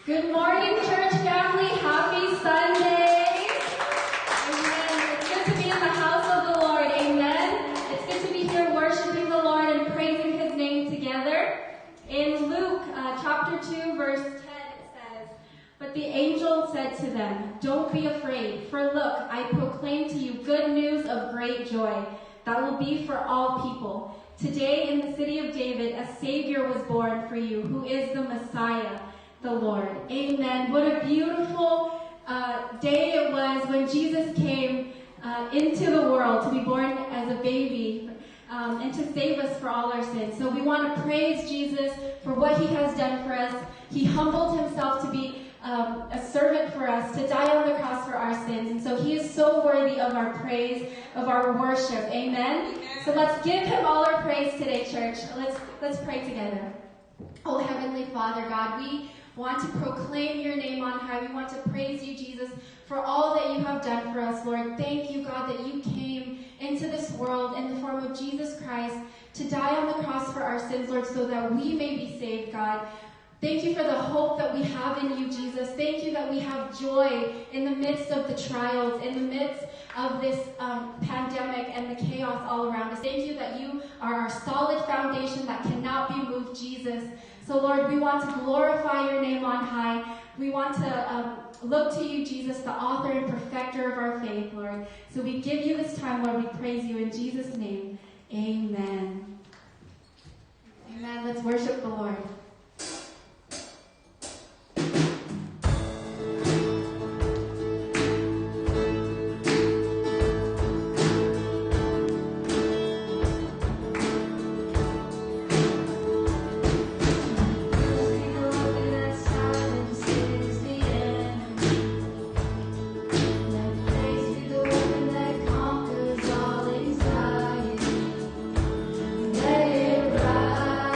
Good morning, church family. Happy Sunday. Amen. It's good to be in the house of the Lord. Amen. It's good to be here worshiping the Lord and praising His name together. In Luke chapter 2, verse 10, it says, "But the angel said to them, 'Don't be afraid, for look, I proclaim to you good news of great joy that will be for all people. Today in the city of David, a Savior was born for you, who is the Messiah, the Lord.'" Amen. What a beautiful day it was when Jesus came into the world to be born as a baby and to save us for all our sins. So we want to praise Jesus for what He has done for us. He humbled Himself to be a servant for us, to die on the cross for our sins. And so He is so worthy of our praise, of our worship. Amen. So let's give Him all our praise today, church. Let's pray together. Oh, Heavenly Father, God, we want to proclaim Your name on high. We want to praise You, Jesus, for all that You have done for us, Lord. Thank You, God, that You came into this world in the form of Jesus Christ to die on the cross for our sins, Lord, so that we may be saved, God. Thank You for the hope that we have in You, Jesus. Thank You that we have joy in the midst of the trials, in the midst of this pandemic and the chaos all around us. Thank You that You are our solid foundation that cannot be moved, Jesus. So, Lord, we want to glorify Your name on high. We want to look to You, Jesus, the author and perfecter of our faith, Lord. So we give You this time, Lord. We praise You in Jesus' name. Amen. Amen. Let's worship the Lord. Let it rise.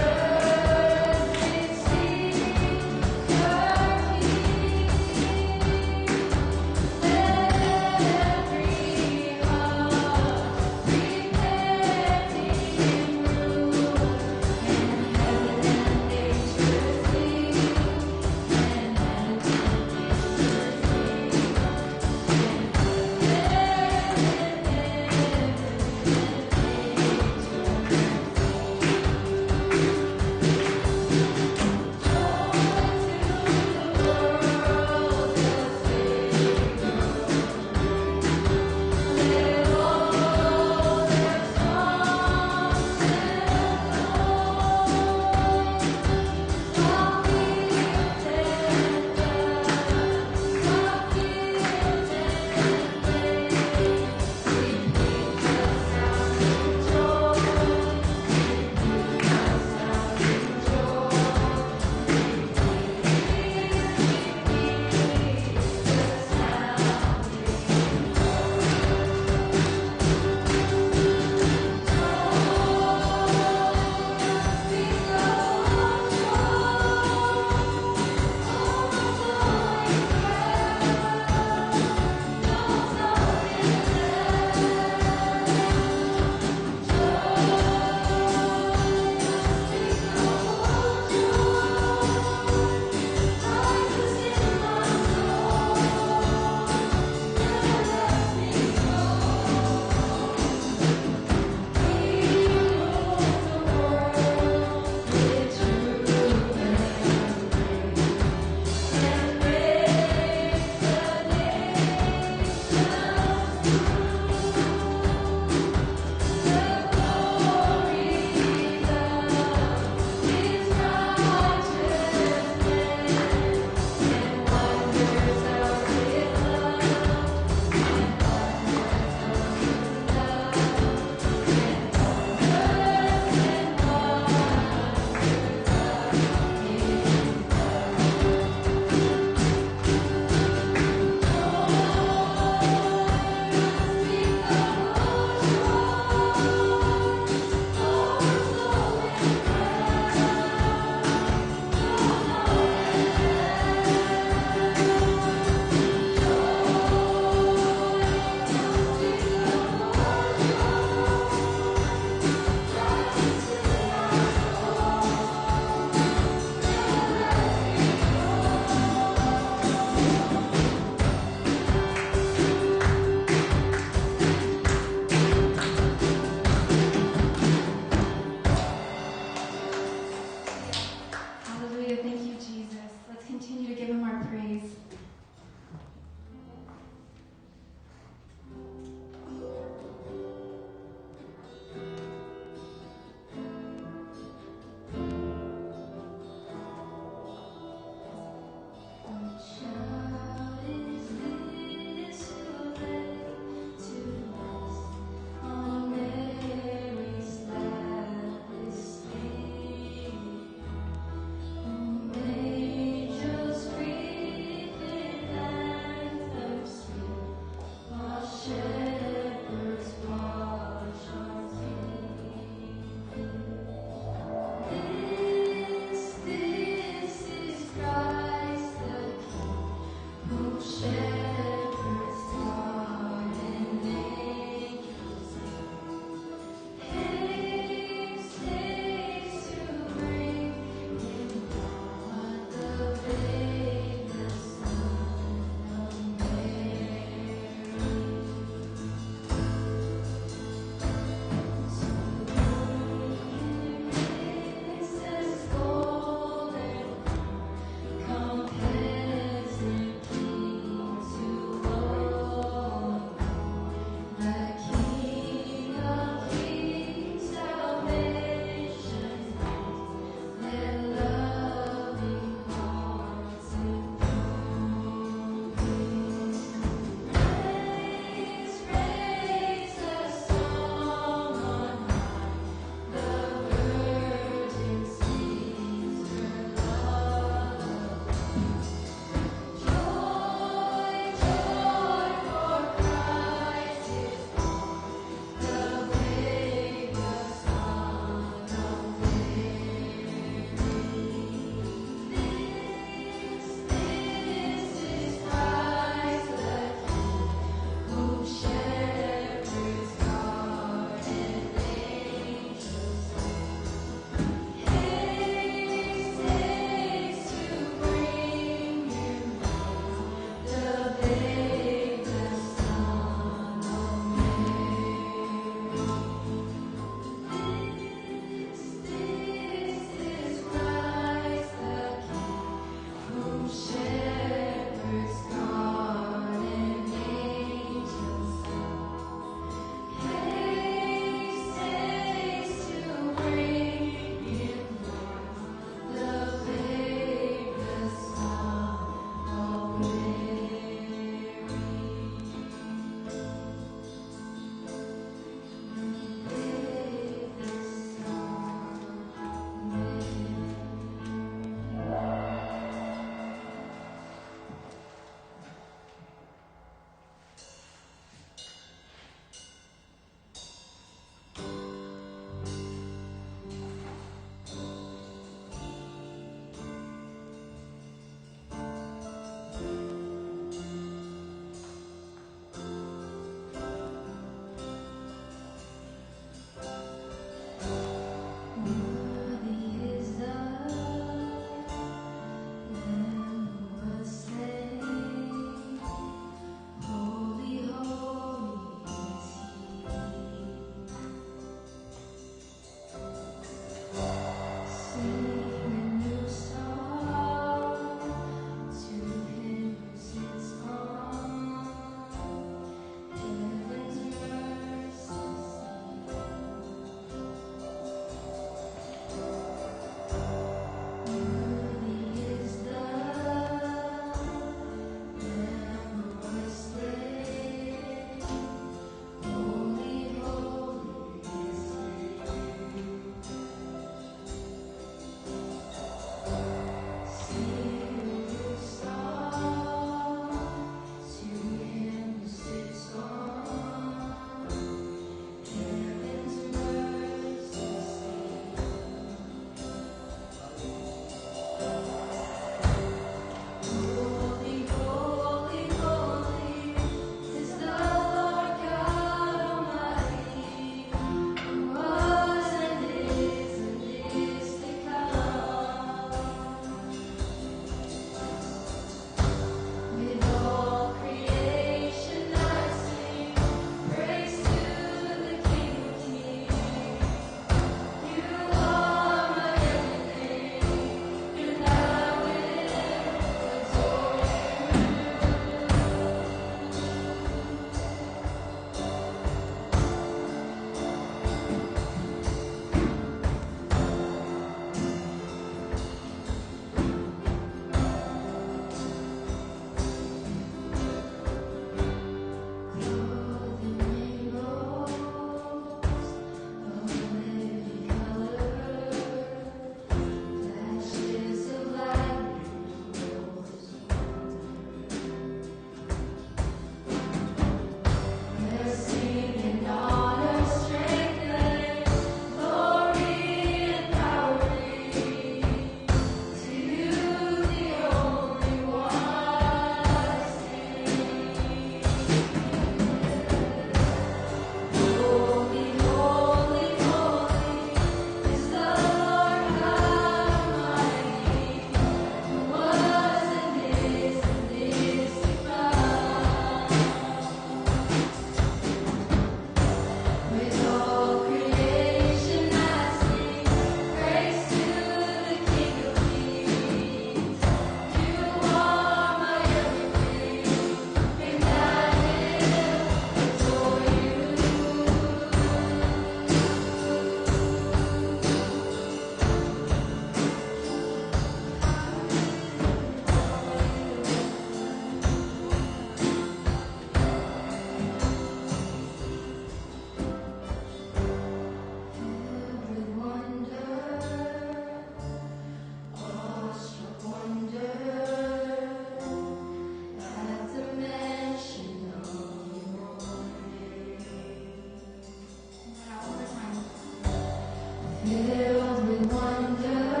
filled with wonder,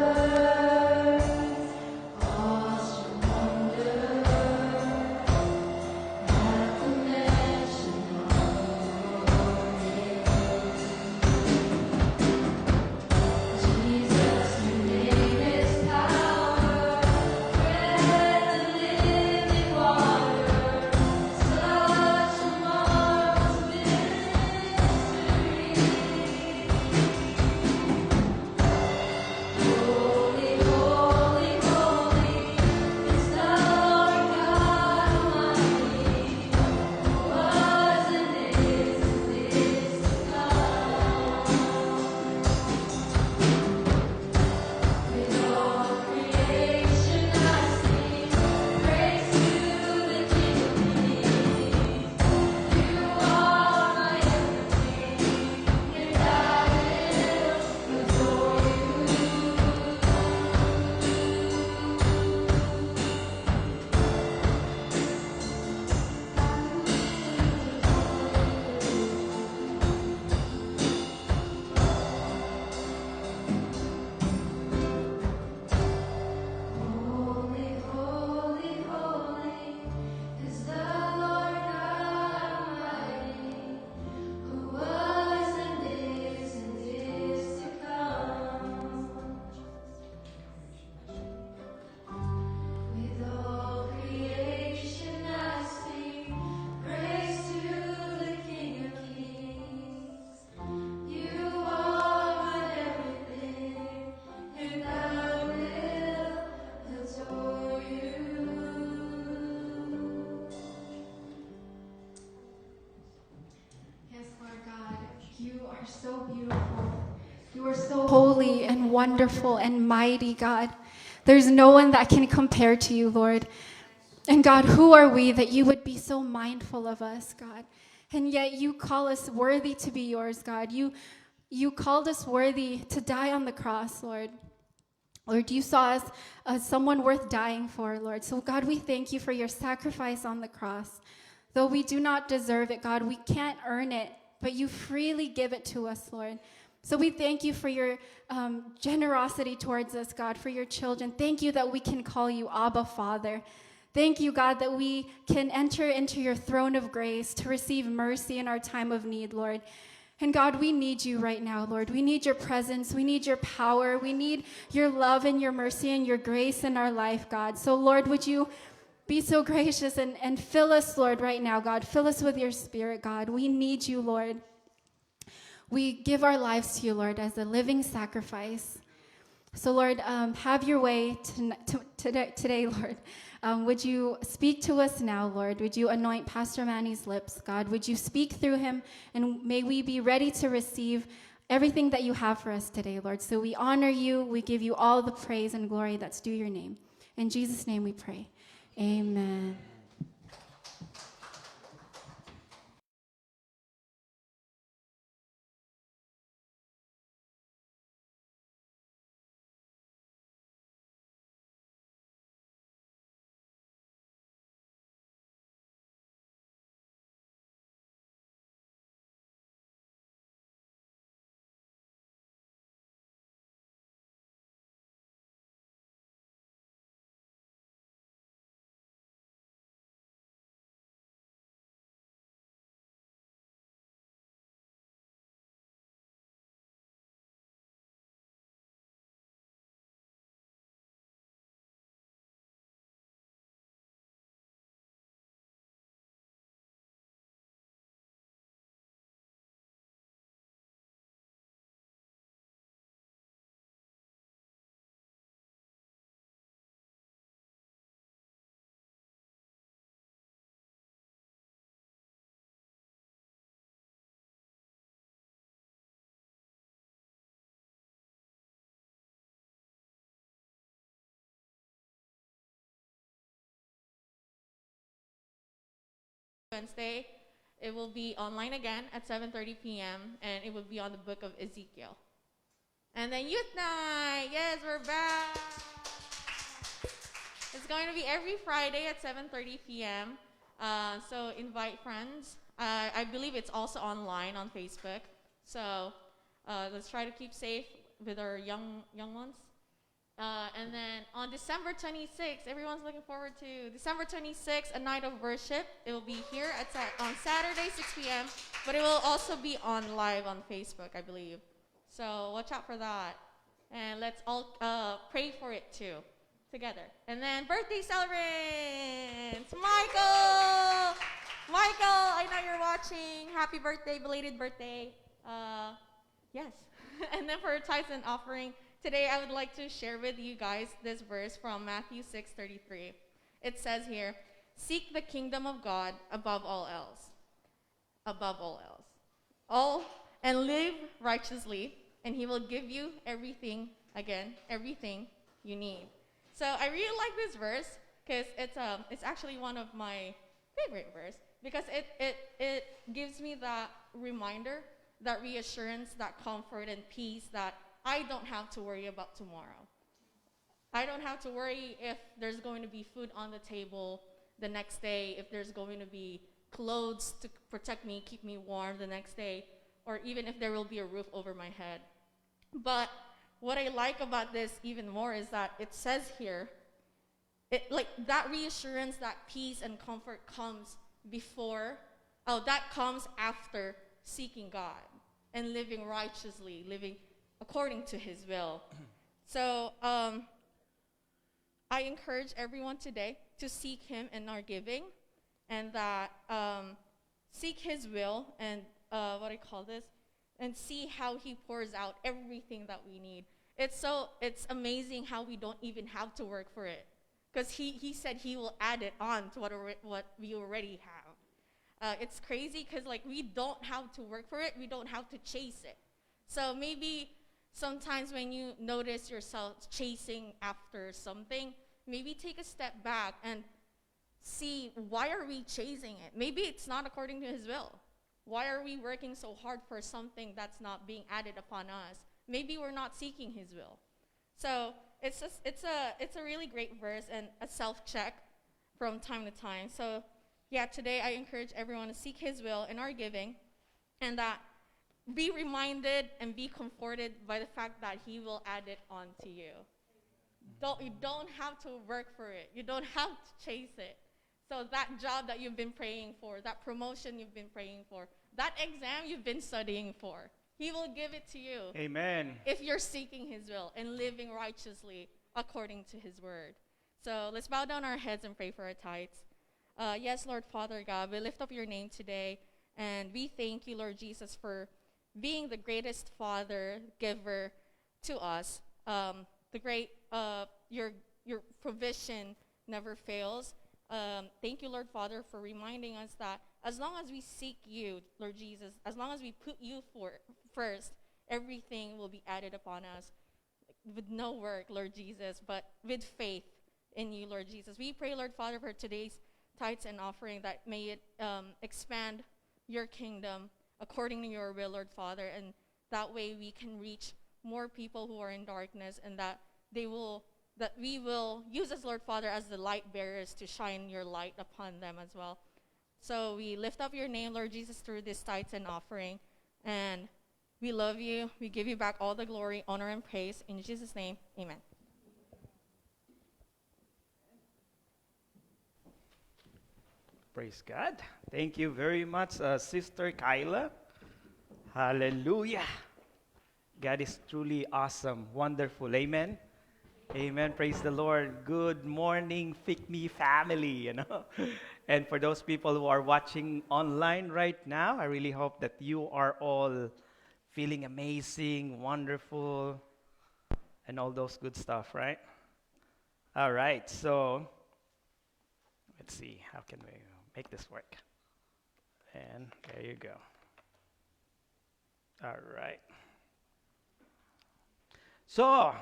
awesome wonder, at the mention of Jesus, your name is power, bread and living water, such a marvelous mystery. Holy, holy, holy is the Lord God Almighty, who was and is to come. With all creation I sing praise to the King of Kings. You are my everything, and I will adore you. Holy, holy, holy is the Lord God Almighty, who was and is to come. With all creation I sing praise to the King of Kings. You are my everything, and I will adore you. Yes, Lord God, you are so beautiful. You are so holy and wonderful and mighty, God. There's no one that can compare to you, Lord. And God, who are we that you would be so mindful of us, God? And yet you call us worthy to be yours, God. You called us worthy to die on the cross, Lord. Lord, you saw us as someone worth dying for, Lord. So, God, we thank you for your sacrifice on the cross. Though we do not deserve it, God, we can't earn it, but you freely give it to us, Lord. So we thank you for your generosity towards us, God, for your children. Thank you that we can call you Abba, Father. Thank you, God, that we can enter into your throne of grace to receive mercy in our time of need, Lord. And God, we need you right now, Lord. We need your presence. We need your power. We need your love and your mercy and your grace in our life, God. So, Lord, would you be so gracious and fill us, Lord, right now, God. Fill us with your spirit, God. We need you, Lord. We give our lives to you, Lord, as a living sacrifice. So, Lord, have your way today, Lord. Would you speak to us now, Lord? Would you anoint Pastor Manny's lips, God? Would you speak through him? And may we be ready to receive everything that you have for us today, Lord. So we honor you. We give you all the praise and glory that's due your name. In Jesus' name we pray. Amen. Wednesday, it will be online again at 7:30 p.m. and it will be on the book of Ezekiel. And then youth night, yes, we're back. It's going to be every Friday at 7:30 p.m. So invite friends. I believe it's also online on Facebook. So let's try to keep safe with our young ones. And then on December 26th, everyone's looking forward to December 26th, a night of worship. It will be here on Saturday, 6 p.m., but it will also be on live on Facebook, I believe. So watch out for that. And let's all pray for it too, together. And then birthday celebrants! Michael, I know you're watching. Happy birthday, belated birthday. Yes. And then for tithes and offering, today I would like to share with you guys this verse from Matthew 6:33. It says here, seek the kingdom of God above all else. Above all else. And live righteously, and he will give you everything you need. So I really like this verse because it's actually one of my favorite verse because it gives me that reminder, that reassurance, that comfort and peace that I don't have to worry about tomorrow. I don't have to worry if there's going to be food on the table the next day, if there's going to be clothes to protect me, keep me warm the next day, or even if there will be a roof over my head. But what I like about this even more is that it says here, that reassurance, that peace and comfort comes comes after seeking God and living righteously, living according to his will. So I encourage everyone today to seek him in our giving, and that seek his will and and see how he pours out everything that we need. It's amazing how we don't even have to work for it, because he said he will add it on to what we already have. It's crazy because we don't have to work for it, we don't have to chase it. So maybe sometimes when you notice yourself chasing after something, maybe take a step back and see, why are we chasing it? Maybe it's not according to his will. Why are we working so hard for something that's not being added upon us? Maybe we're not seeking his will. So it's a really great verse and a self-check from time to time. So yeah, today I encourage everyone to seek his will in our giving, and that be reminded and be comforted by the fact that he will add it on to you. You don't have to work for it. You don't have to chase it. So that job that you've been praying for, that promotion you've been praying for, that exam you've been studying for, he will give it to you. Amen. If you're seeking his will and living righteously according to his word. So let's bow down our heads and pray for our tithes. Yes, Lord Father God, we lift up your name today, and we thank you, Lord Jesus, for being the greatest Father giver to us. Your provision never fails. Thank you, Lord Father, for reminding us that as long as we seek you, Lord Jesus, as long as we put you first, everything will be added upon us with no work, Lord Jesus, but with faith in you, Lord Jesus. We pray, Lord Father, for today's tithes and offering, that may it expand your kingdom according to your will, Lord Father, and that way we can reach more people who are in darkness, and that we will use us, Lord Father, as the light bearers to shine your light upon them as well. So we lift up your name, Lord Jesus, through this tithes and offering, and we love you. We give you back all the glory, honor, and praise. In Jesus' name, amen. Praise God. Thank you very much, Sister Kyla. Hallelujah. God is truly awesome, wonderful. Amen. Amen. Praise the Lord. Good morning, Pick Me family. And for those people who are watching online right now, I really hope that you are all feeling amazing, wonderful, and all those good stuff, right? All right. So let's see, how can we make this work? And there you go. All right. So,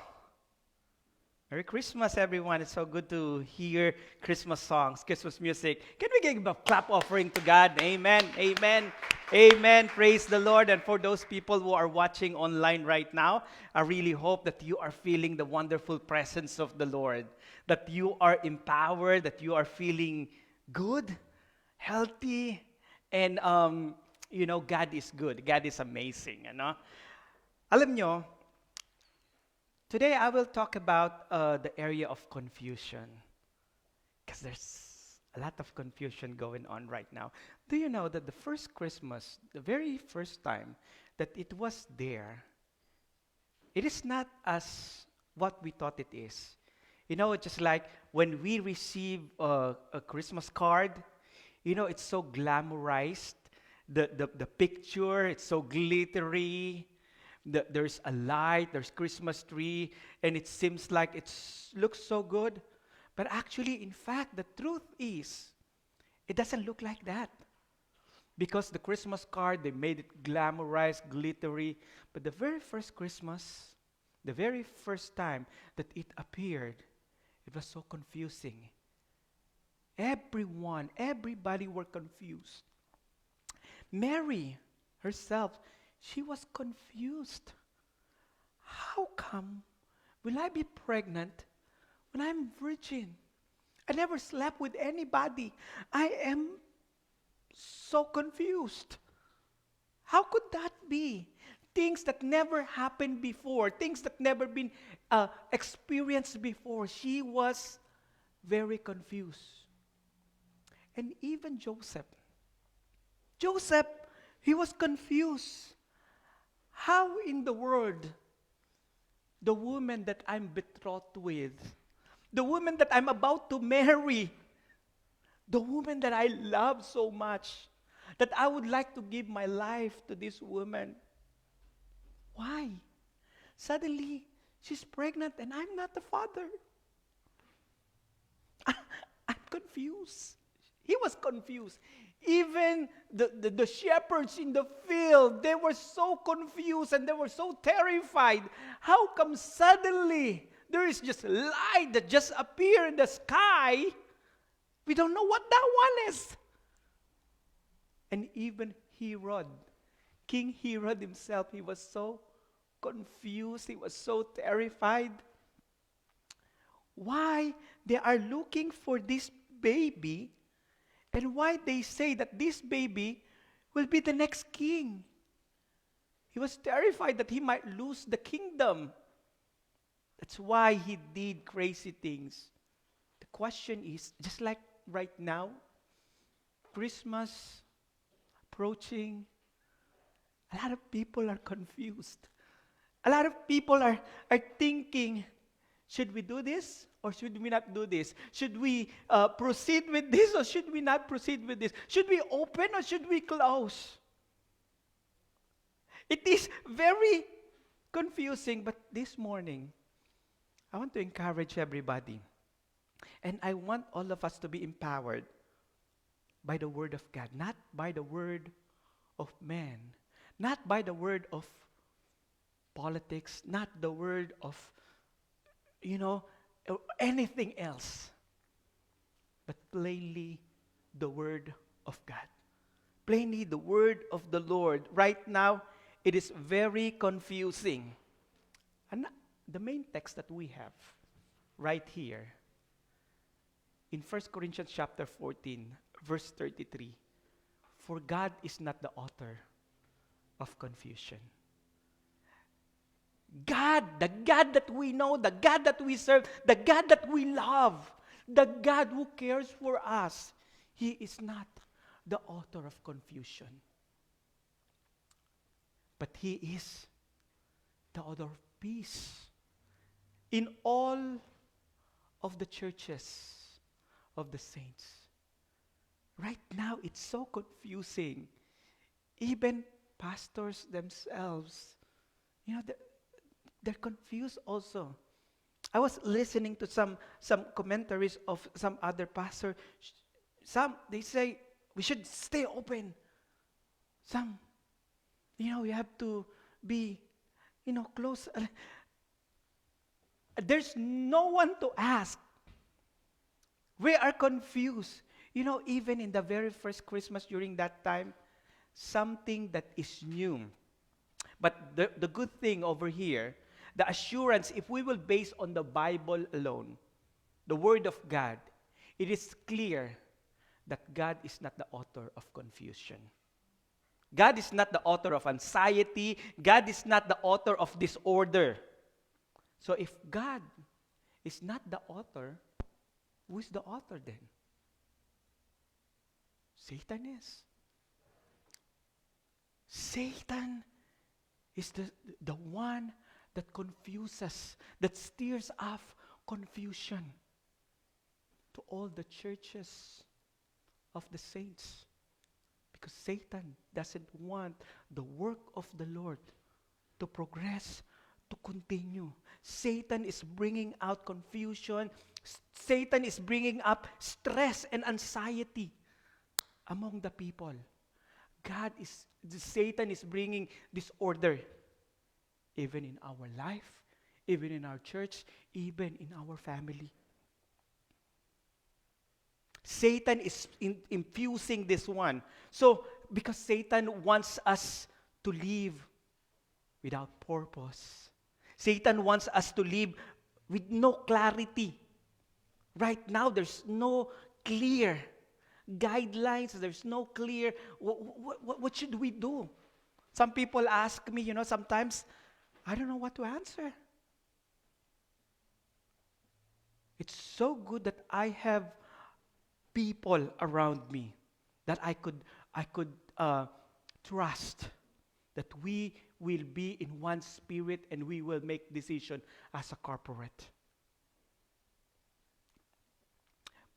Merry Christmas, everyone. It's so good to hear Christmas songs, Christmas music. Can we give a clap offering to God? Amen. Amen. Amen. Praise the Lord. And for those people who are watching online right now, I really hope that you are feeling the wonderful presence of the Lord, that you are empowered, that you are feeling good, healthy, and God is good. God is amazing. Alam nyo, Today I will talk about the area of confusion, because there's a lot of confusion going on right now. Do you know that the first Christmas, the very first time that it was there, it is not as what we thought it is. You know, just like when we receive a Christmas card, you know, it's so glamorized. The picture, it's so glittery. There's a light, there's Christmas tree, and it seems like it looks so good. But actually, in fact, the truth is, it doesn't look like that. Because the Christmas card, they made it glamorized, glittery. But the very first Christmas, the very first time that it appeared, it was so confusing. Everybody were confused. Mary herself, she was confused. How come will I be pregnant when I'm virgin? I never slept with anybody. I am so confused. How could that be? Things that never happened before, things that never been experienced before. She was very confused. And even Joseph, he was confused. How in the world the woman that I'm betrothed with, the woman that I'm about to marry, the woman that I love so much, that I would like to give my life to this woman, why? Suddenly, she's pregnant and I'm not the father. I'm confused. He was confused. Even the shepherds in the field, they were so confused and they were so terrified. How come suddenly there is just light that just appeared in the sky? We don't know what that one is. And even Herod, King Herod himself, he was so confused. He was so terrified. Why they are looking for this baby, and why they say that this baby will be the next king. He was terrified that he might lose the kingdom. That's why he did crazy things. The question is, just like right now, Christmas approaching, a lot of people are confused. A lot of people are thinking, should we do this or should we not do this? Should we proceed with this or should we not proceed with this? Should we open or should we close? It is very confusing, but this morning, I want to encourage everybody. And I want all of us to be empowered by the Word of God, not by the word of man, not by the word of politics, not the word of, anything else, but plainly the Word of God. Plainly the Word of the Lord. Right now, it is very confusing. And the main text that we have right here in 1 Corinthians chapter 14, verse 33, for God is not the author of confusion. God, the God that we know, the God that we serve, the God that we love, the God who cares for us, He is not the author of confusion. But He is the author of peace in all of the churches of the saints. Right now, it's so confusing. Even pastors themselves, they're confused also. I was listening to some commentaries of some other pastor. Some, they say, we should stay open. Some, we have to be, close. There's no one to ask. We are confused. Even in the very first Christmas during that time, something that is new. But the good thing over here, the assurance, if we will base on the Bible alone, the Word of God, it is clear that God is not the author of confusion. God is not the author of anxiety. God is not the author of disorder. So if God is not the author, who is the author then? Satan is. Satan is the one that confuses, that stirs up confusion to all the churches of the saints. Because Satan doesn't want the work of the Lord to progress, to continue. Satan is bringing out confusion. Satan is bringing up stress and anxiety among the people. Satan is bringing disorder even in our life, even in our church, even in our family. Satan is infusing this one. So, because Satan wants us to live without purpose. Satan wants us to live with no clarity. Right now, there's no clear guidelines. There's no clear, what should we do? Some people ask me, sometimes, I don't know what to answer. It's so good that I have people around me that I could trust that we will be in one spirit and we will make decision as a corporate.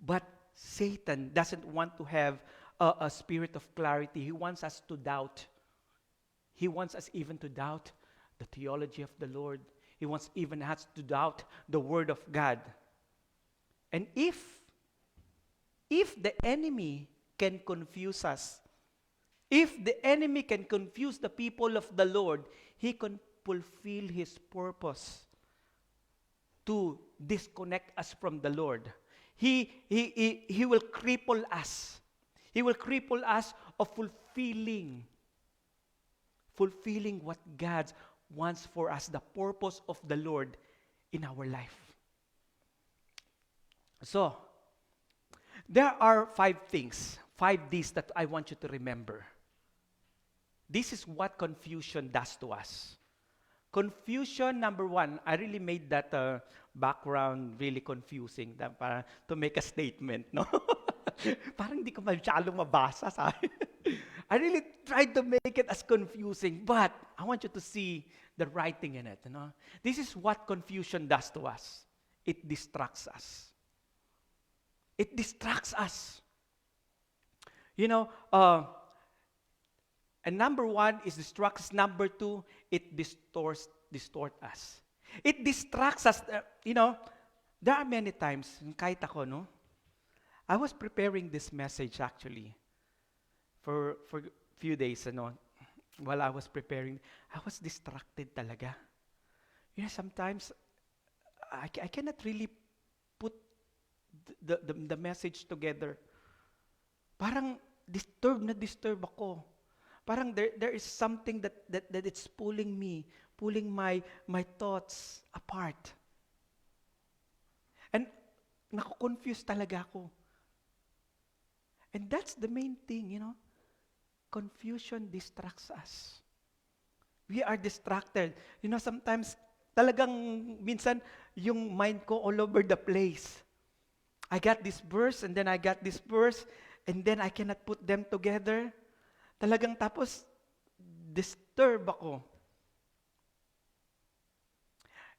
But Satan doesn't want to have a spirit of clarity. He wants us to doubt. He wants us even to doubt the theology of the Lord. He wants even us to doubt the Word of God. And if the enemy can confuse us, if the enemy can confuse the people of the Lord, he can fulfill his purpose to disconnect us from the Lord. He will cripple us. He will cripple us of fulfilling what God wants for us, the purpose of the Lord in our life. So, there are 5 things, 5 Ds that I want you to remember. This is what confusion does to us. Confusion, number 1, I really made that background really confusing para to make a statement, no? Parang hindi ko masyadong mabasa, sabi. I really tried to make it as confusing, but I want you to see the writing in it, This is what confusion does to us. It distracts us. It distracts us. And number 1 is distracts. Number 2, it distorts us. It distracts us. There are many times, kahit ako, I was preparing this message actually for a few days, while I was preparing, I was distracted talaga. Sometimes I cannot really put the message together. Parang disturb ako. Parang there is something that it's pulling my thoughts apart. And nako-confuse talaga ako. And that's the main thing, Confusion distracts us. We are distracted. Sometimes talagang minsan yung mind ko all over the place. I got this verse and then I got this verse and then I cannot put them together. Talagang tapos disturb ako.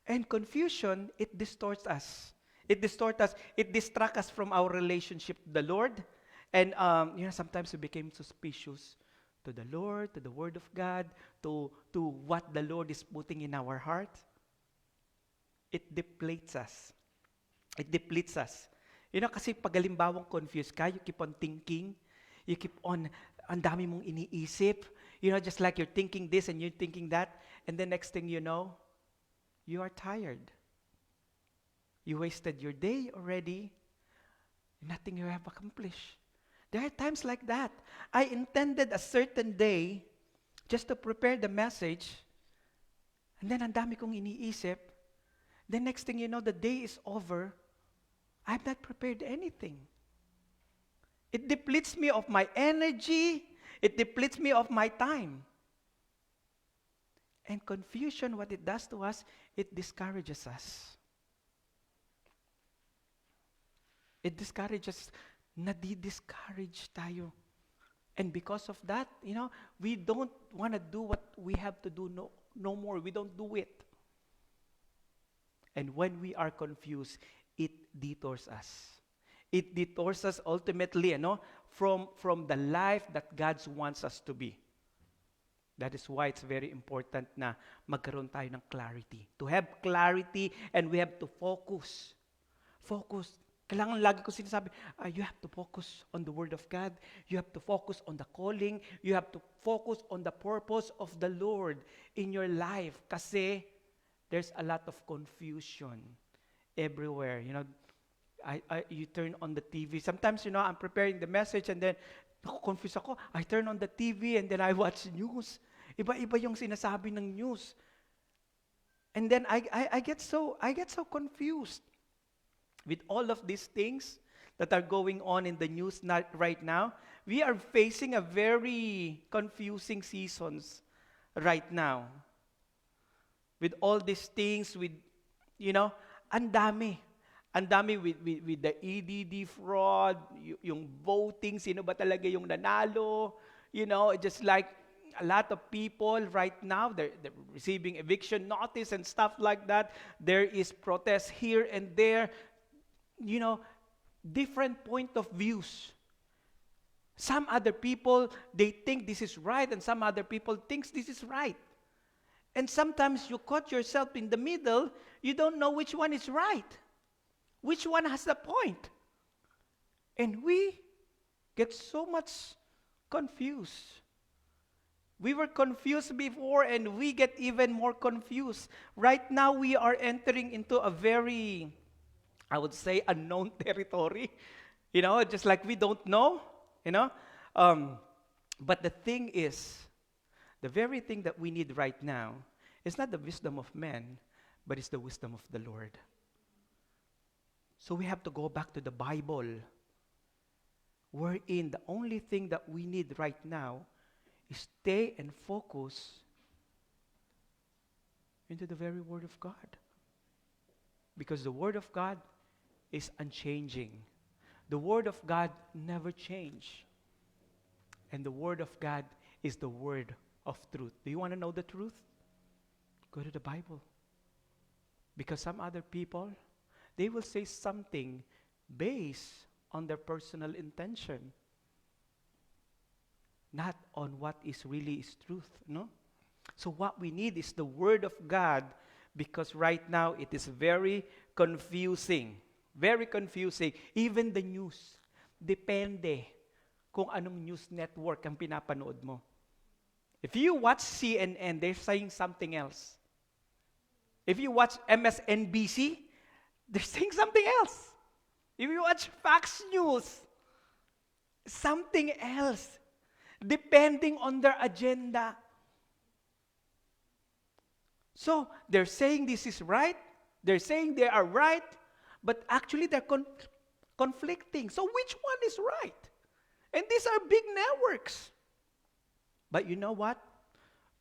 And confusion, it distorts us. It distorts us. It distracts us from our relationship to the Lord. And sometimes we became suspicious to the Lord, to the Word of God, to what the Lord is putting in our heart. It depletes us. It depletes us. Kasi pag halimbawang confused ka, you keep on thinking, you keep on, ang dami mong iniisip, just like you're thinking this and you're thinking that, and the next thing you know, you are tired. You wasted your day already, nothing you have accomplished. There are times like that. I intended a certain day just to prepare the message, and then ang dami kong iniisip. The next thing you know, the day is over. I've not prepared anything. It depletes me of my energy. It depletes me of my time. And confusion, what it does to us, it discourages us. It discourages, nadi-discourage tayo. And because of that, we don't want to do what we have to do no more. We don't do it. And when we are confused, it detours us. It detours us ultimately, from the life that God wants us to be. That is why it's very important na magkaroon tayo ng clarity. To have clarity, and we have to focus. Focus. Kailangan lagi ko sinasabi, you have to focus on the Word of God. You have to focus on the calling. You have to focus on the purpose of the Lord in your life. Kasi there's a lot of confusion everywhere. You turn on the TV. Sometimes, I'm preparing the message and then confused ako. I turn on the TV and then I watch news. Iba-iba yung sinasabi ng news. And then I get so confused with all of these things that are going on in the news right now. We are facing a very confusing seasons right now. With all these things, with, ang dami. Ang dami with the EDD fraud, yung voting, sino ba talaga yung nanalo, just like a lot of people right now, they're receiving eviction notice and stuff like that. There is protest here and there, different point of views. Some other people, they think this is right, and some other people thinks this is right. And sometimes you caught yourself in the middle, you don't know which one is right. Which one has the point? And we get so much confused. We were confused before, and we get even more confused. Right now, we are entering into a very, I would say, unknown territory. Just like we don't know, But the thing is, the very thing that we need right now is not the wisdom of men, but it's the wisdom of the Lord. So we have to go back to the Bible, wherein the only thing that we need right now is stay and focus into the very Word of God. Because the Word of God is unchanging. The Word of God never changes. And the Word of God is the Word of truth. Do you want to know the truth? Go to the Bible. Because some other people, they will say something based on their personal intention, not on what is really is truth, no? So what we need is the Word of God, because right now it is very confusing. Very confusing. Even the news. Depende kung anong news network ang pinapanood mo. If you watch CNN, they're saying something else. If you watch MSNBC, they're saying something else. If you watch Fox News, something else. Depending on their agenda. So, they're saying this is right. They're saying they are right. But actually, they're conflicting. So, which one is right? And these are big networks. But you know what?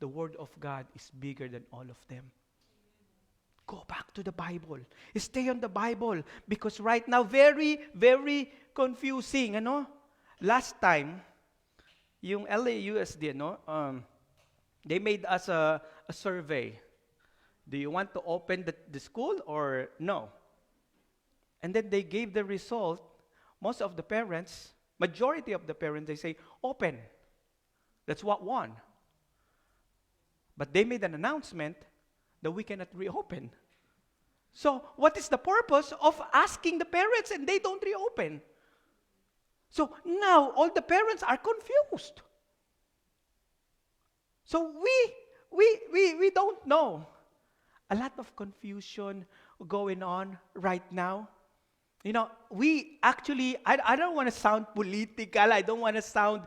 The Word of God is bigger than all of them. Go back to the Bible. Stay on the Bible. Because right now, very, very confusing. Last time, yung LAUSD, they made us a survey. Do you want to open the school or no? And then they gave the result. Most of the parents, majority of the parents, they say, open. That's what won. But they made an announcement that we cannot reopen. So, what is the purpose of asking the parents and they don't reopen? So, now, all the parents are confused. So, we don't know. A lot of confusion going on right now. We actually, I don't want to sound political, I don't want to sound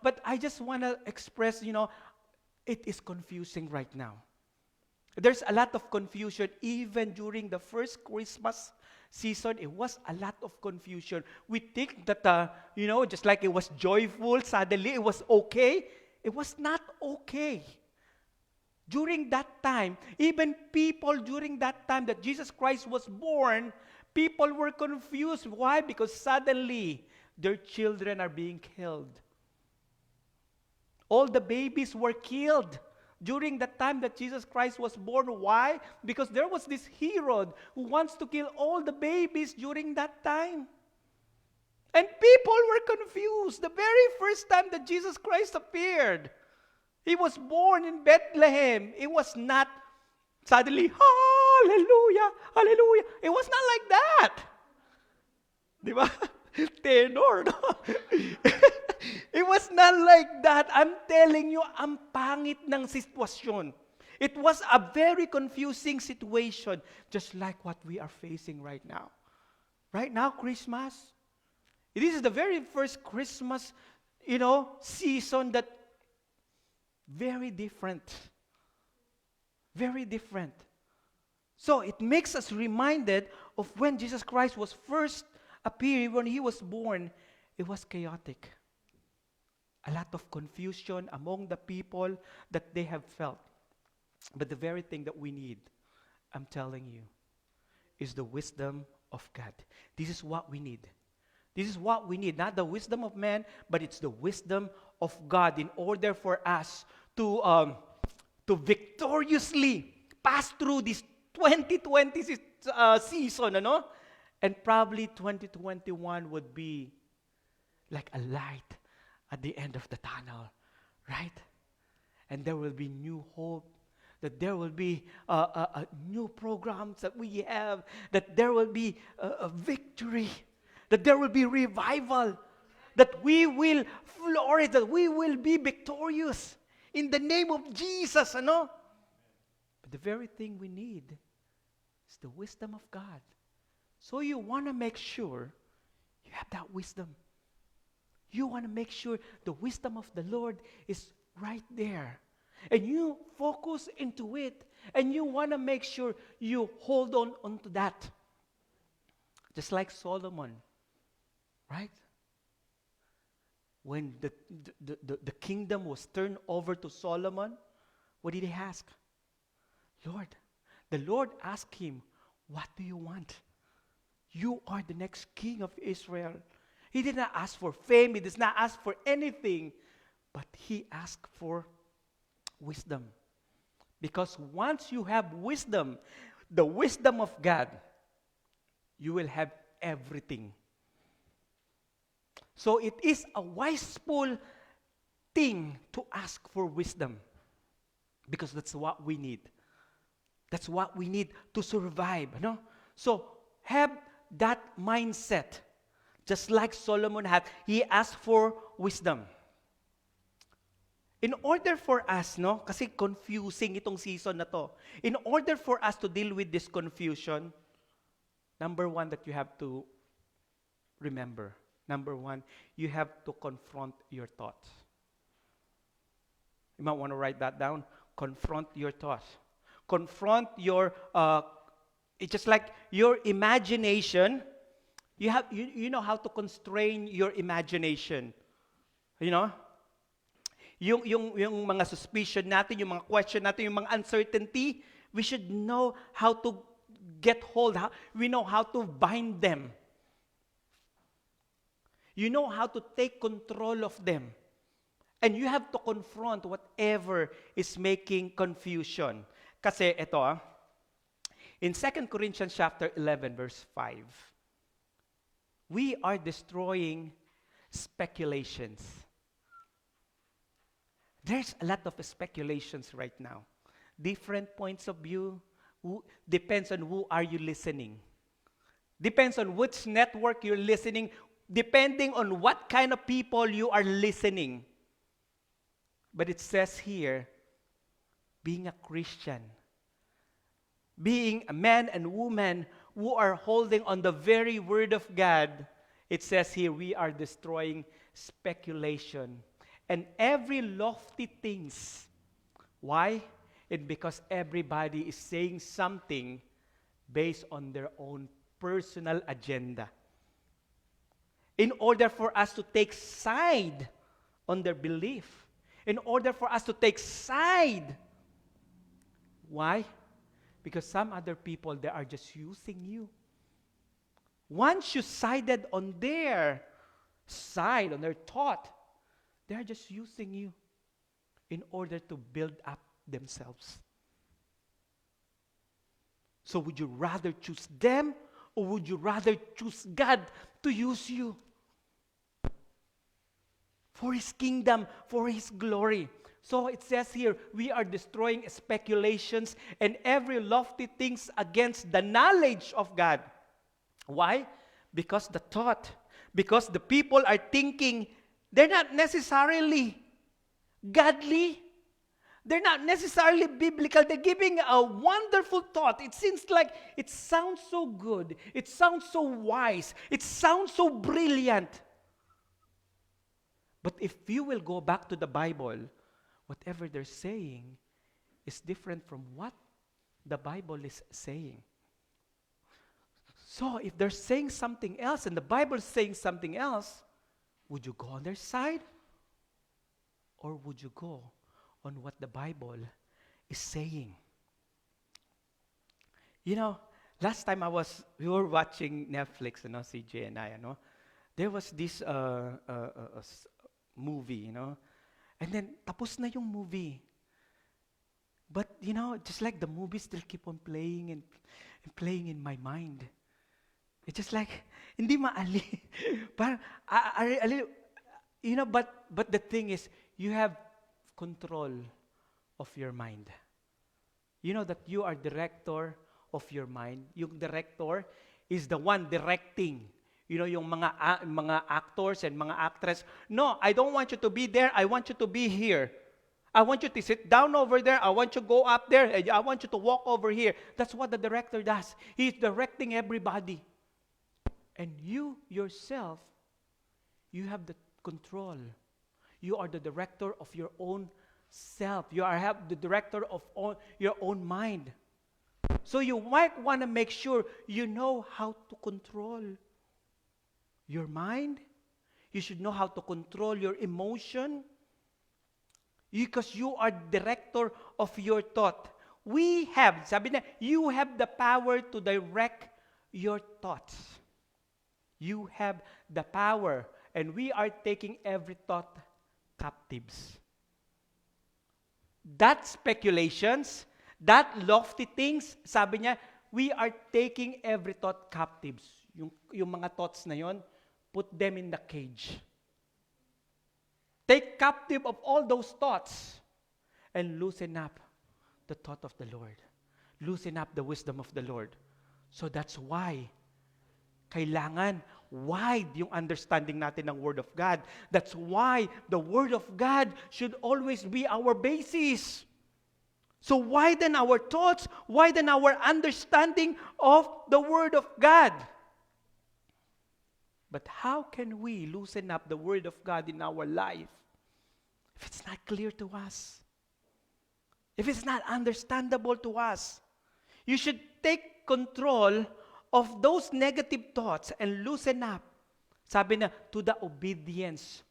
but I just want to express, it is confusing right now. There's a lot of confusion even during the first Christmas season. It was a lot of confusion. We think that, just like it was joyful, suddenly it was okay. It was not okay. During that time, even people during that time that Jesus Christ was born, people were confused. Why? Because suddenly their children are being killed. All the babies were killed during the time that Jesus Christ was born. Why? Because there was this Herod who wants to kill all the babies during that time. And people were confused. The very first time that Jesus Christ appeared, he was born in Bethlehem. It was not suddenly, hallelujah, hallelujah. It was not like that. Di ba? Tenor, no? It was not like that. I'm telling you, ang pangit ng sitwasyon. It was a very confusing situation, just like what we are facing right now. Right now, Christmas. This is the very first Christmas, season that very different. Very different. So it makes us reminded of when Jesus Christ was first appearing, when he was born. It was chaotic. A lot of confusion among the people that they have felt. But the very thing that we need, I'm telling you, is the wisdom of God. This is what we need. This is what we need. Not the wisdom of man, but it's the wisdom of God in order for us to victoriously pass through this 2020 season, And probably 2021 would be like a light at the end of the tunnel, right? And there will be new hope, that there will be new programs that we have, that there will be a victory, that there will be revival, that we will flourish, that we will be victorious in the name of Jesus, But the very thing we need is the wisdom of God. So you want to make sure you have that wisdom. You want to make sure the wisdom of the Lord is right there. And you focus into it. And you want to make sure you hold on onto that. Just like Solomon. Right? When the kingdom was turned over to Solomon, what did he ask? Lord. The Lord asked him, what do you want? You are the next king of Israel. He did not ask for fame. He did not ask for anything. But he asked for wisdom. Because once you have wisdom, the wisdom of God, you will have everything. So it is a wiseful thing to ask for wisdom. Because that's what we need. That's what we need to survive. So have that mindset. Just like Solomon had, he asked for wisdom. In order for us, kasi confusing itong season na to. In order for us to deal with this confusion, number one that you have to remember. Number one, you have to confront your thoughts. You might want to write that down. Confront your thoughts. Confront your, it's just like your imagination. You know how to constrain your imagination. Yung mga suspicion natin, yung mga question natin, yung mga uncertainty, we should know how to get hold. We know how to bind them. You know how to take control of them. And you have to confront whatever is making confusion. Kasi ito, in 2 Corinthians chapter 11, verse 5, we are destroying speculations. There's a lot of speculations right now. Different points of view. Depends on who are you listening. Depends on which network you're listening. Depending on what kind of people you are listening. But it says here, being a Christian, being a man and woman who are holding on the very word of God, it says here, we are destroying speculation and every lofty things. Why? It's because everybody is saying something based on their own personal agenda. In order for us to take side on their belief, in order for us to take side Why? Because some other people, they are just using you. Once you sided on their side, on their thought, they are just using you in order to build up themselves. So would you rather choose them, or would you rather choose God to use you for His kingdom, for His glory? So it says here, we are destroying speculations and every lofty things against the knowledge of God. Why? Because the people are thinking they're not necessarily godly. They're not necessarily biblical. They're giving a wonderful thought. It seems like it sounds so good. It sounds so wise. It sounds so brilliant. But if you will go back to the Bible, whatever they're saying is different from what the Bible is saying. So if they're saying something else and the Bible is saying something else, would you go on their side? Or would you go on what the Bible is saying? You know, last time we were watching Netflix, CJ and I, there was this movie, and then tapos na yung movie. But, just like the movie still keep on playing and playing in my mind. It's just like, hindi maali. Parang, but the thing is, you have control of your mind. You know that you are director of your mind. Yung director is the one directing. Yung mga actors and mga actress. No, I don't want you to be there. I want you to be here. I want you to sit down over there. I want you to go up there. And I want you to walk over here. That's what the director does. He's directing everybody. And you yourself, you have the control. You are the director of your own self. You have the director of your own mind. So you might want to make sure you know how to control your mind. You should know how to control your emotion. Because you are director of your thought. Sabi na, you have the power to direct your thoughts. You have the power. And we are taking every thought captives. That speculations, that lofty things, sabi niya, we are taking every thought captives. Yung mga thoughts na yon, put them in the cage. Take captive of all those thoughts and loosen up the thought of the Lord. Loosen up the wisdom of the Lord. So that's why kailangan wide yung understanding natin ng Word of God. That's why the Word of God should always be our basis. So widen our thoughts, widen our understanding of the Word of God. But how can we loosen up the Word of God in our life if it's not clear to us? If it's not understandable to us? You should take control of those negative thoughts and loosen up, sabi na, to the obedience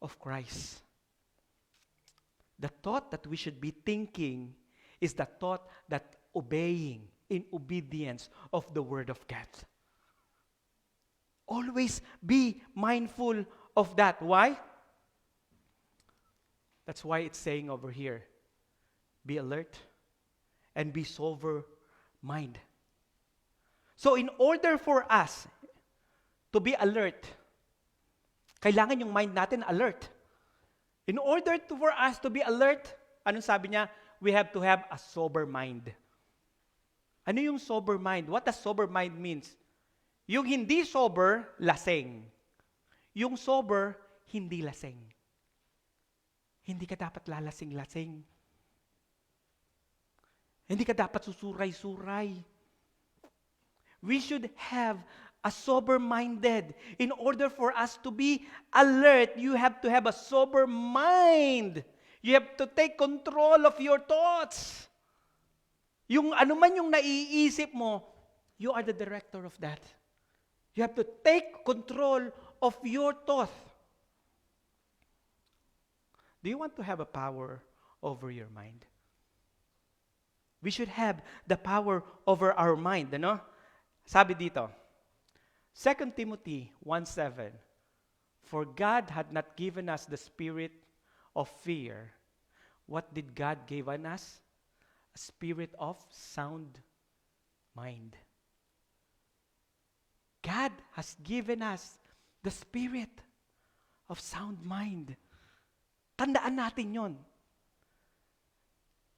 of Christ. The thought that we should be thinking is the thought that obeying in obedience of the Word of God. Always be mindful of that. Why? That's why it's saying over here, be alert and be sober mind. So in order for us to be alert, kailangan yung mind natin alert. In order for us to be alert, anong sabi niya? We have to have a sober mind. Ano yung sober mind? What does sober mind means? Yung hindi sober, laseng. Yung sober, hindi laseng. Hindi ka dapat lalasing-lasing. Hindi ka dapat susuray-suray. We should have a sober-minded. In order for us to be alert, you have to have a sober mind. You have to take control of your thoughts. Yung ano man yung naiisip mo, you are the director of that. You have to take control of your thought. Do you want to have a power over your mind? We should have the power over our mind, ano? Sabi dito, 2 Timothy 1:7, for God had not given us the spirit of fear. What did God give us? A spirit of sound mind. God has given us the spirit of sound mind. Tandaan natin yon.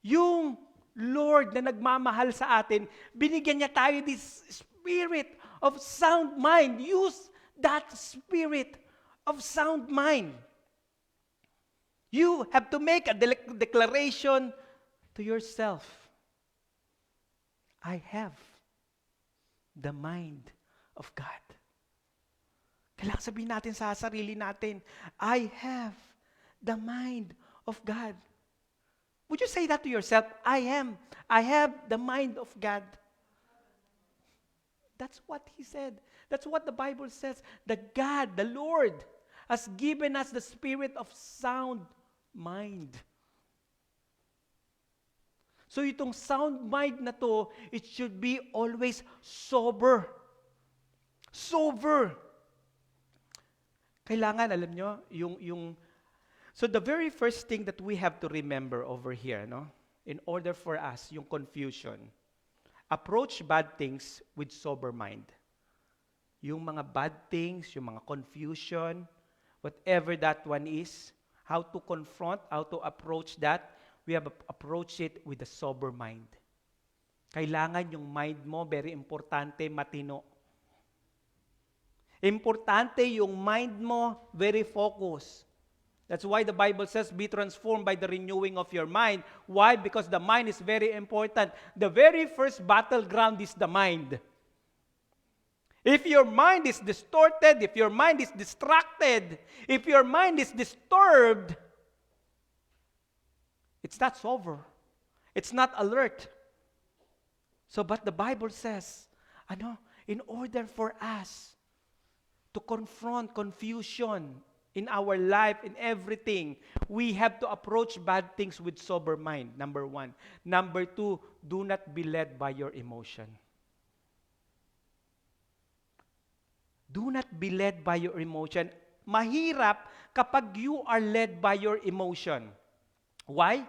Yung Lord na nagmamahal sa atin, binigyan niya tayo this spirit of sound mind. Use that spirit of sound mind. You have to make a declaration to yourself. I have the mind of God. Kailangan sabihin natin sa sarili natin, I have the mind of God. Would you say that to yourself? I have the mind of God. That's what he said. That's what the Bible says. That God, the Lord, has given us the spirit of sound mind. So itong sound mind na to, it should be always sober. Sober. Kailangan, alam nyo, so the very first thing that we have to remember over here, no, in order for us, yung confusion, approach bad things with sober mind. Yung mga bad things, yung mga confusion, whatever that one is, how to confront, how to approach that, we have to approach it with a sober mind. Kailangan yung mind mo, very importante, matino. Importante yung mind mo, very focused. That's why the Bible says, be transformed by the renewing of your mind. Why? Because the mind is very important. The very first battleground is the mind. If your mind is distorted, if your mind is distracted, if your mind is disturbed, it's not sober. It's not alert. So, but the Bible says, in order for us to confront confusion in our life, in everything, we have to approach bad things with sober mind, number one. Number two, do not be led by your emotion. Do not be led by your emotion. Mahirap kapag you are led by your emotion. Why?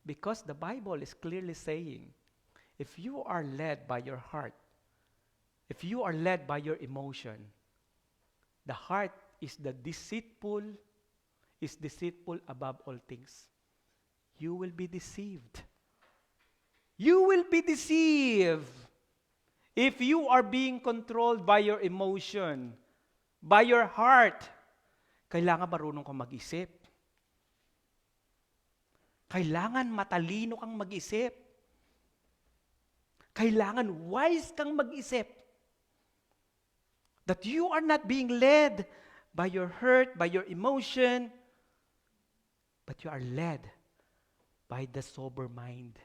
Because the Bible is clearly saying, if you are led by your heart, if you are led by your emotion, the heart is deceitful above all things. You will be deceived. You will be deceived if you are being controlled by your emotion, by your heart. Kailangan marunong kang mag-isip. Kailangan matalino kang mag-isip. Kailangan wise kang mag-isip. That you are not being led by your hurt, by your emotion, but you are led by the sober mind.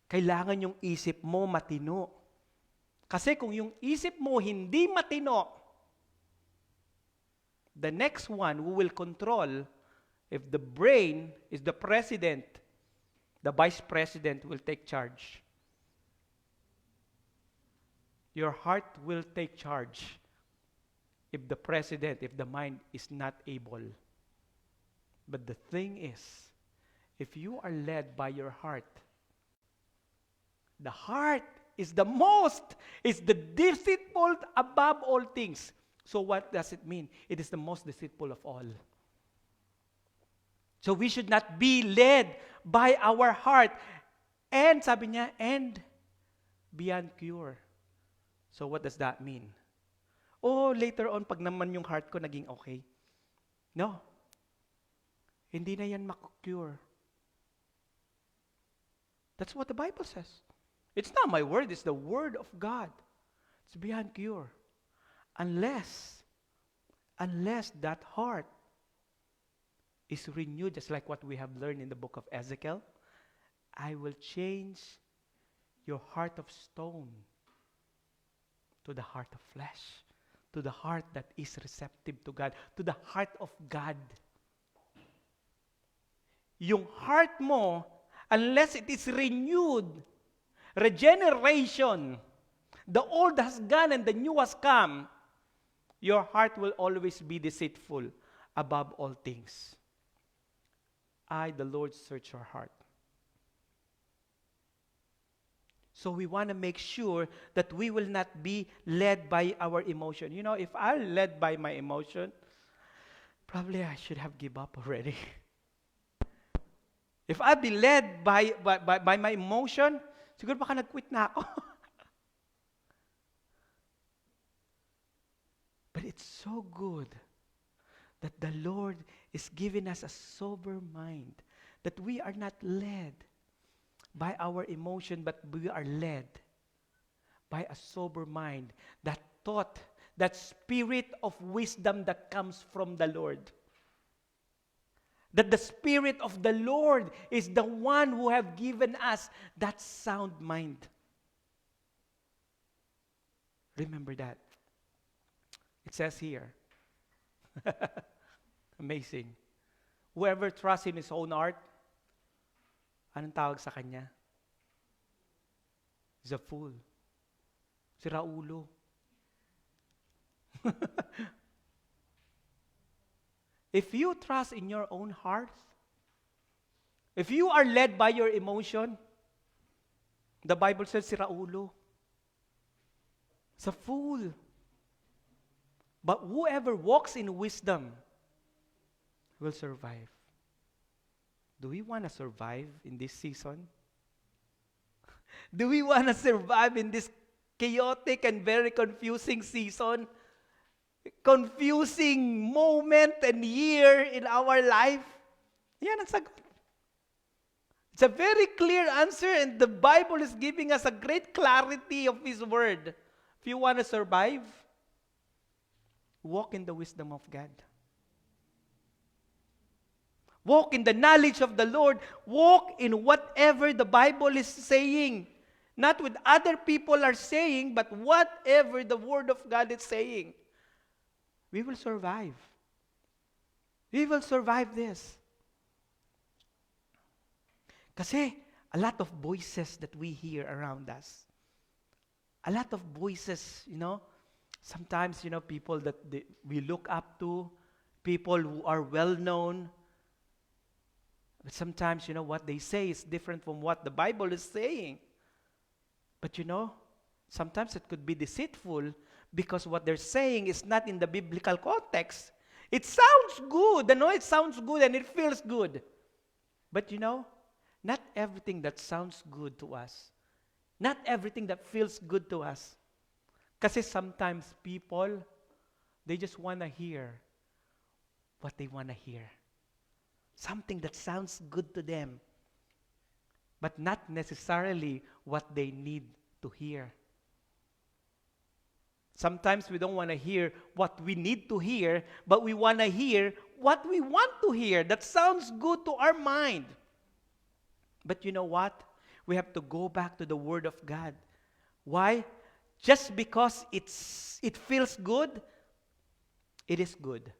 Kailangan yung isip mo matino. Kasi kung yung isip mo hindi matino, the next one who will control, if the brain is the president, the vice president will take charge. Your heart will take charge if the president, if the mind is not able. But the thing is, if you are led by your heart, the heart is the deceitful above all things. So what does it mean? It is the most deceitful of all. So we should not be led by our heart. And sabi niya, and beyond cure. So what does that mean? Oh, later on, pag naman yung heart ko naging okay. No. Hindi na yan makukure. That's what the Bible says. It's not my word, it's the word of God. It's beyond cure. Unless that heart is renewed, just like what we have learned in the book of Ezekiel, I will change your heart of stone to the heart of flesh, to the heart that is receptive to God, to the heart of God. Yung heart mo unless it is renewed, regeneration, the old has gone and the new has come, your heart will always be deceitful above all things. I, the Lord, search your heart. So we want to make sure that we will not be led by our emotion. You know, if I'm led by my emotion, probably I should have given up already. If I'd be led by my emotion, siguro baka nag-quit na ako. But it's so good that the Lord is giving us a sober mind, that we are not led by our emotion, but we are led by a sober mind, that thought, that spirit of wisdom that comes from the Lord. That the Spirit of the Lord is the one who have given us that sound mind. Remember that. It says here, amazing. Whoever trusts in his own art, anong tawag sa kanya? He's a fool. Sira ulo. If you trust in your own heart, if you are led by your emotion, the Bible says, sira ulo. It's a fool. But whoever walks in wisdom will survive. Do we want to survive in this season? Do we want to survive in this chaotic and very confusing season? Confusing moment and year in our life? Yan ang sagot. It's a very clear answer, and the Bible is giving us a great clarity of His Word. If you want to survive, walk in the wisdom of God. Walk in the knowledge of the Lord. Walk in whatever the Bible is saying. Not what other people are saying, but whatever the Word of God is saying. We will survive. We will survive this. Kasi a lot of voices that we hear around us. A lot of voices, sometimes, people that we look up to, people who are well-known. But sometimes, what they say is different from what the Bible is saying. But sometimes it could be deceitful because what they're saying is not in the biblical context. It sounds good, it sounds good and it feels good. But not everything that sounds good to us, not everything that feels good to us. Kasi sometimes people, they just want to hear what they want to hear. Something that sounds good to them, but not necessarily what they need to hear. Sometimes we don't want to hear what we need to hear, but we want to hear what we want to hear. That sounds good to our mind. But you know what? We have to go back to the Word of God. Why? Just because it feels good, it is good.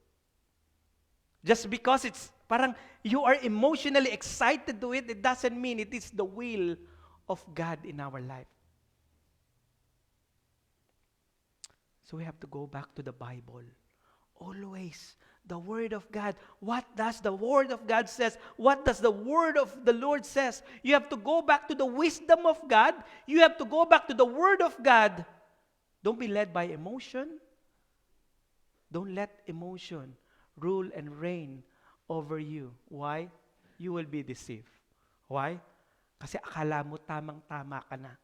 Just because it's parang you are emotionally excited to it, it doesn't mean it is the will of God in our life. So we have to go back to the Bible. Always, the Word of God. What does the Word of God says? What does the Word of the Lord says? You have to go back to the wisdom of God. You have to go back to the Word of God. Don't be led by emotion. Don't let emotion rule and reign over you. Why? You will be deceived. Why? Kasi akala mo tamang-tama ka na.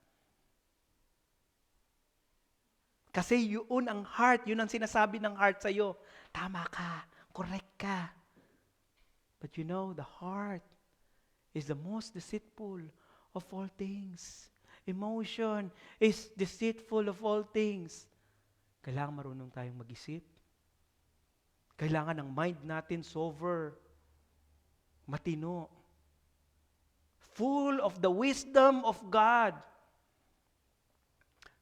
Kasi yun ang heart, yun ang sinasabi ng heart sa'yo. Tama ka, correct ka. But the heart is the most deceitful of all things. Emotion is deceitful of all things. Kailangan marunong tayong mag-isip. Kailangan ang mind natin sober, matino, full of the wisdom of God.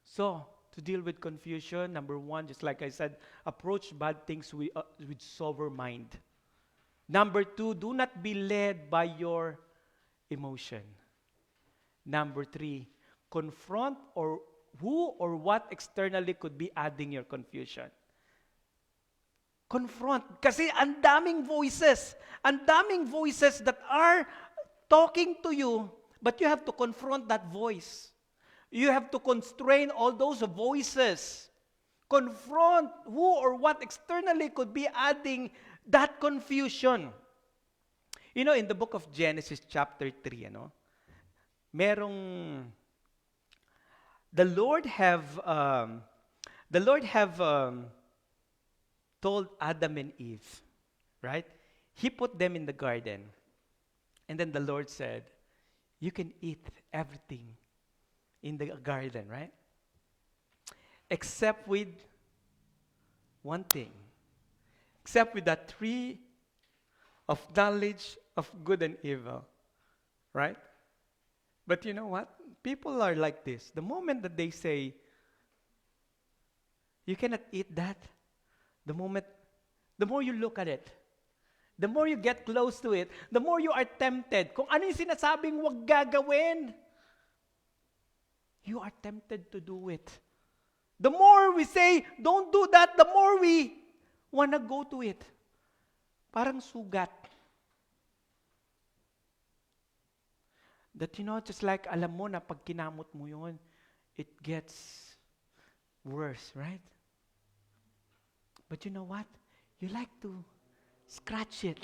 So, to deal with confusion, number one, just like I said, approach bad things with sober mind. Number two, do not be led by your emotion. Number 3, confront or who or what externally could be adding your confusion. Confront. Kasi ang daming voices that are talking to you, but you have to confront that voice. You have to constrain all those voices. Confront who or what externally could be adding that confusion. You know, in the book of Genesis chapter 3, merong the Lord have told Adam and Eve, right? He put them in the garden. And then the Lord said, you can eat everything in the garden, right? Except with one thing. Except with that tree of knowledge of good and evil, right? But you know what? People are like this. The moment that they say, you cannot eat that, the more you look at it, the more you get close to it, the more you are tempted. Kung ano yung sinasabing wag gagawin, you are tempted to do it. The more we say, don't do that, the more we wanna go to it. Parang sugat. That just like alam mo na pag kinamot mo yun, it gets worse, right? But you know what? You like to scratch it.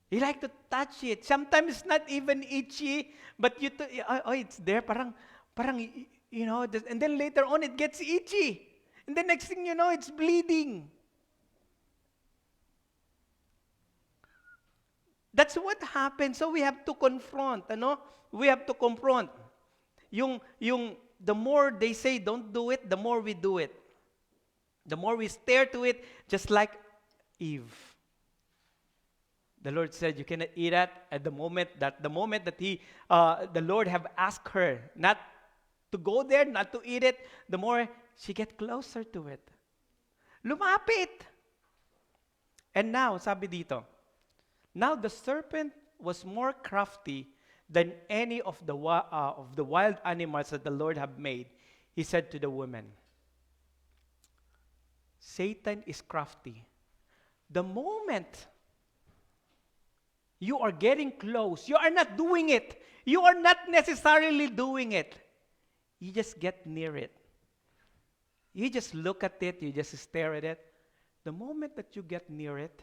You like to touch it. Sometimes it's not even itchy, but it's there. Parang, and then later on it gets itchy. And then next thing you know, it's bleeding. That's what happens. So we have to confront, We have to confront. The more they say don't do it, the more we do it. The more we stare to it, just like Eve. The Lord said, you cannot eat that at the moment that the Lord have asked her not to go there, not to eat it, the more she get closer to it. Lumapit. And now, sabi dito, now the serpent was more crafty than any of the wild animals that the Lord have made. He said to the woman, Satan is crafty. The moment you are getting close, you are not doing it. You are not necessarily doing it. You just get near it. You just look at it, you just stare at it. The moment that you get near it,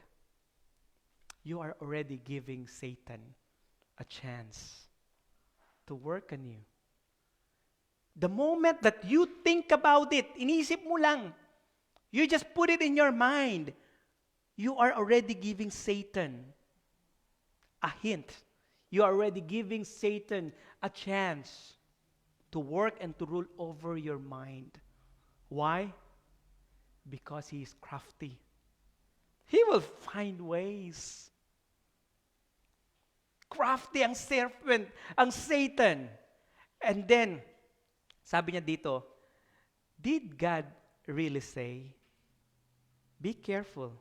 you are already giving Satan a chance to work on you. The moment that you think about it, inisip mo lang, you just put it in your mind, you are already giving Satan a hint. You are already giving Satan a chance to work and to rule over your mind. Why? Because he is crafty. He will find ways. Crafty ang serpent, ang Satan. And then, sabi niya dito, did God really say, be careful.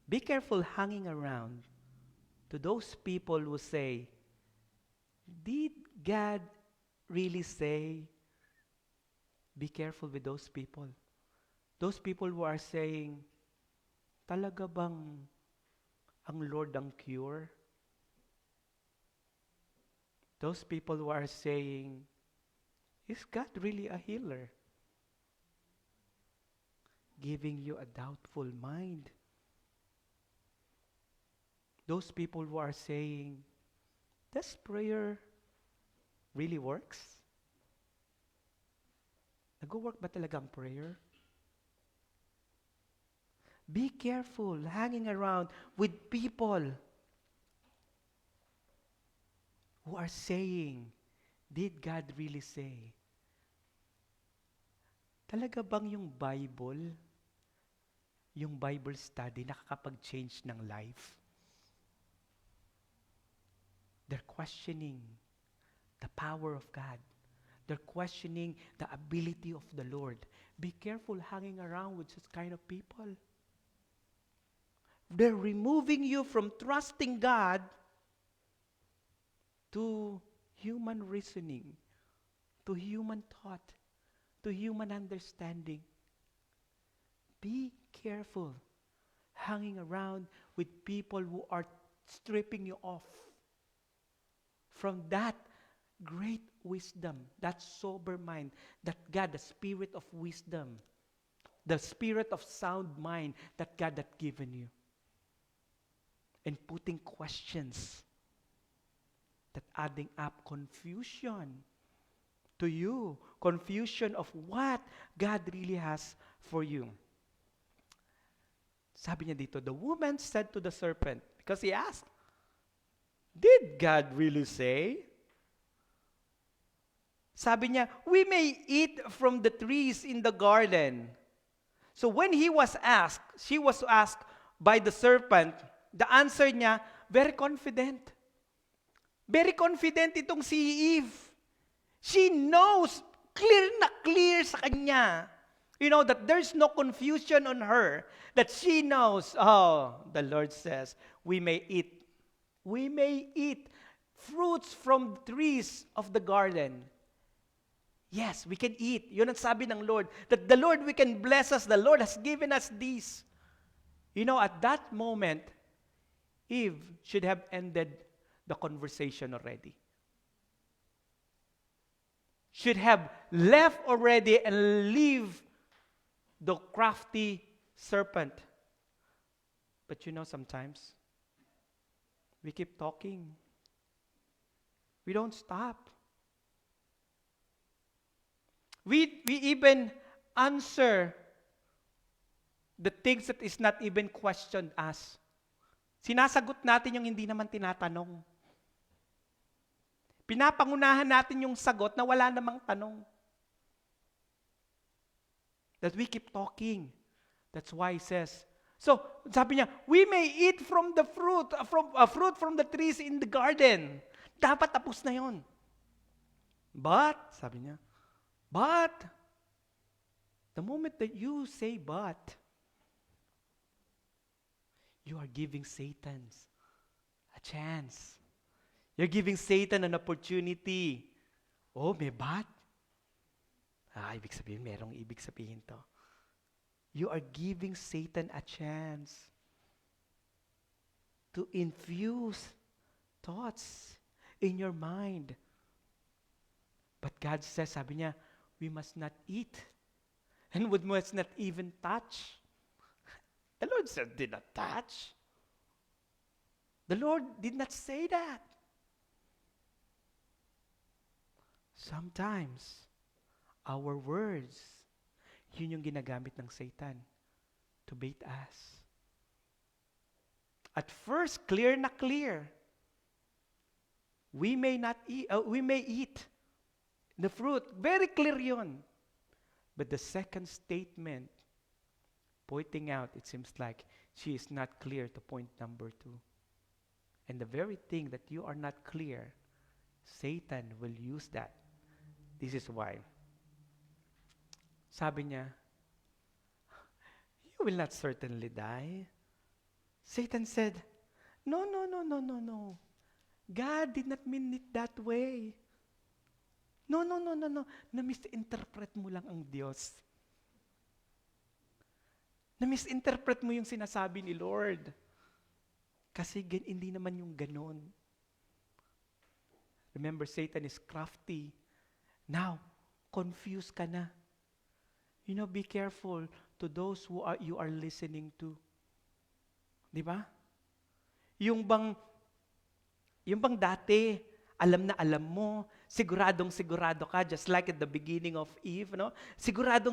Be careful hanging around to those people who say, did God really say, be careful with those people? Those people who are saying, talaga bang ang Lord ang cure? Those people who are saying, is God really a healer? Giving you a doubtful mind. Those people who are saying, does prayer really works? Nag-work ba talaga ang prayer? Be careful hanging around with people who are saying, did God really say? Talaga bang yung Bible study nakakapag-change ng life? They're questioning the power of God. They're questioning the ability of the Lord. Be careful hanging around with such kind of people. They're removing you from trusting God to human reasoning, to human thought, to human understanding. Be careful hanging around with people who are stripping you off from that great wisdom, that sober mind, that God, the spirit of wisdom, the spirit of sound mind that God had given you. And putting questions that adding up confusion to you, confusion of what God really has for you. Sabi niya dito, the woman said to the serpent, because he asked, did God really say? Sabi niya, we may eat from the trees in the garden. So when she was asked by the serpent, the answer niya, very confident. Very confident itong si Eve. She knows, clear na clear sa kanya. You know, that there's no confusion on her. That she knows, oh, the Lord says, we may eat. We may eat fruits from trees of the garden. Yes, we can eat. Yun ang sabi ng Lord. That the Lord, we can bless us. The Lord has given us these. You know, at that moment, Eve should have ended the conversation already. Should have left already and leave the crafty serpent. But you know, sometimes, we keep talking. We don't stop. We even answer the things that is not even questioned us. Sinasagot natin yung hindi naman tinatanong. Pinapangunahan natin yung sagot na wala namang tanong. That we keep talking. That's why he says, so, sabi niya, we may eat from the fruit, fruit from the trees in the garden. Dapat tapos na yon. But, sabi niya, but, the moment that you say but, you are giving Satan a chance. You're giving Satan an opportunity. Oh, may but? Ibig sabihin, merong ibig sabihin to. You are giving Satan a chance to infuse thoughts in your mind. But God says, sabi niya, we must not eat. And we must not even touch. The Lord said, did not touch. The Lord did not say that. Sometimes, our words, yun yung ginagamit ng Satan to bait us. At first, clear na clear. We may eat the fruit. Very clear yun. But the second statement, pointing out, it seems like she is not clear to point number 2. And the very thing that you are not clear, Satan will use that. This is why. Sabi niya, you will not certainly die. Satan said, no. God did not mean it that way. No. Na-misinterpret mo lang ang Diyos. Na-misinterpret mo yung sinasabi ni Lord. Kasi hindi naman yung ganon. Remember, Satan is crafty. Now, confused ka na. You know, be careful to those who you are listening to. Di ba? Yung bang dati, alam na alam mo, sigurado ka, just like at the beginning of Eve, no? Sigurado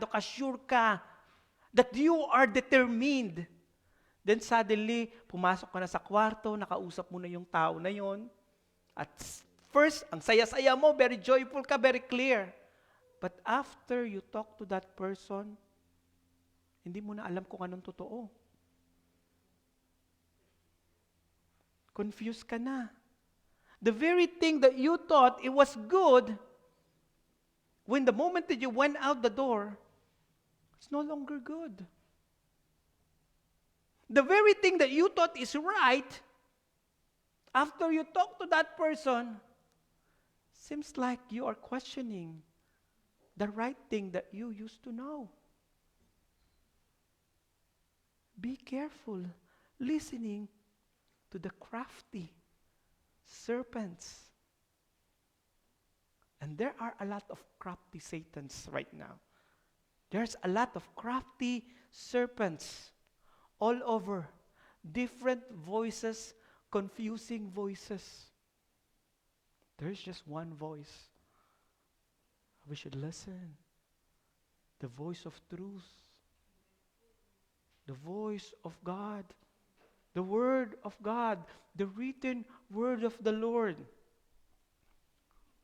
ka, sure ka, that you are determined. Then suddenly, pumasok ka na sa kwarto, nakausap mo na yung tao na yon. At first, ang saya-saya mo, very joyful ka, very clear. But after you talk to that person, hindi mo na alam kung anong totoo. Confused ka na. The very thing that you thought it was good, when the moment that you went out the door, it's no longer good. The very thing that you thought is right, after you talk to that person, seems like you are questioning the right thing that you used to know. Be careful listening to the crafty serpents. And there are a lot of crafty Satans right now. There's a lot of crafty serpents all over. Different voices, confusing voices. There's just one voice. We should listen. The voice of truth. The voice of God. The Word of God. The written Word of the Lord.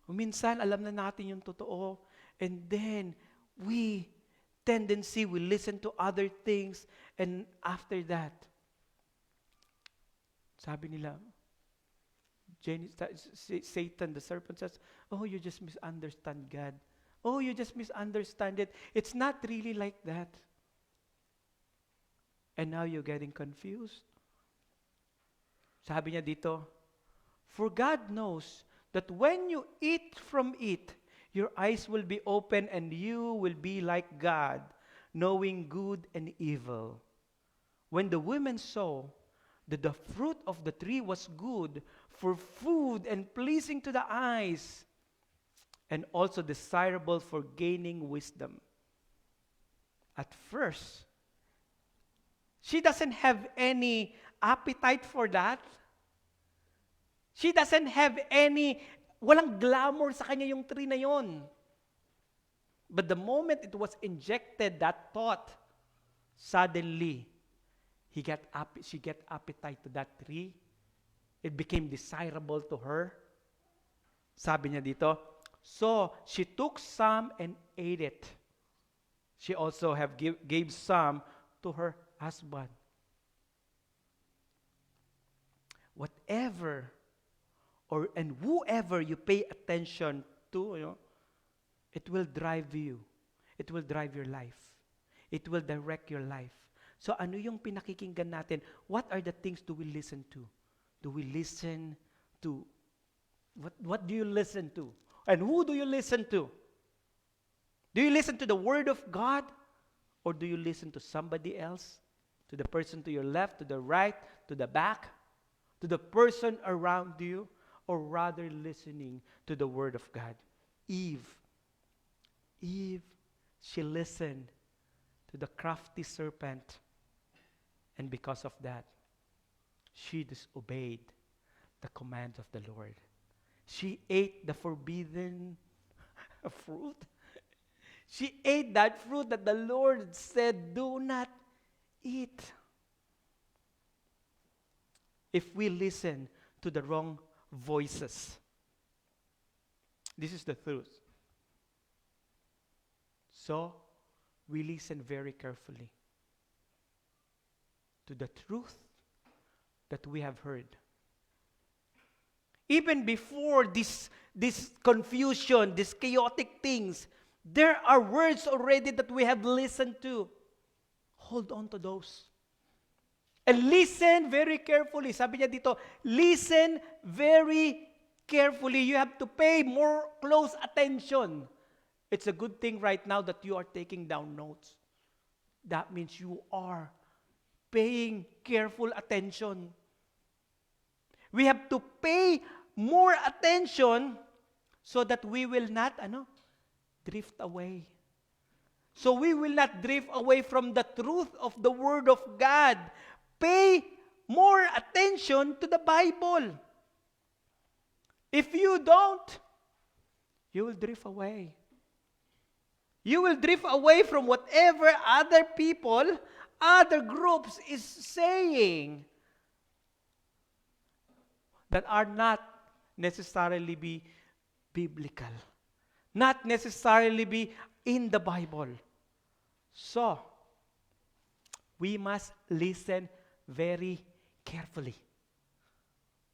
Minsan, alam na natin yung totoo. And then, we listen to other things. And after that, sabi nila, Satan, the serpent says, oh, you just misunderstand God. Oh, you just misunderstand it. It's not really like that. And now you're getting confused. Sabi niya dito, for God knows that when you eat from it, your eyes will be open and you will be like God, knowing good and evil. When the women saw that the fruit of the tree was good for food and pleasing to the eyes, and also desirable for gaining wisdom. At first, she doesn't have any appetite for that. She doesn't have walang glamour sa kanya yung tree na yon. But the moment it was injected, that thought, suddenly, she get appetite to that tree. It became desirable to her. Sabi niya dito, so she took some and ate it. She also gave some to her husband. Whatever and whoever you pay attention to, it will drive you. It will drive your life. It will direct your life. So ano yung pinakikinggan natin? What are the things do we listen to? Do we listen to? What do you listen to? And who do you listen to? Do you listen to the Word of God? Or do you listen to somebody else? To the person to your left, to the right, to the back? To the person around you? Or rather listening to the Word of God? Eve, she listened to the crafty serpent. And because of that, she disobeyed the commands of the Lord. She ate the forbidden fruit. She ate that fruit that the Lord said, do not eat. If we listen to the wrong voices, this is the truth. So, we listen very carefully to the truth that we have heard. Even before this confusion, these chaotic things, there are words already that we have listened to. Hold on to those. And listen very carefully. Sabi niya dito, listen very carefully. You have to pay more close attention. It's a good thing right now that you are taking down notes. That means you are paying careful attention. We have to pay more attention so that we will not drift away. So we will not drift away from the truth of the Word of God. Pay more attention to the Bible. If you don't, you will drift away. You will drift away from whatever other people, other groups is saying that are not necessarily be biblical, not necessarily be in the Bible. So, we must listen very carefully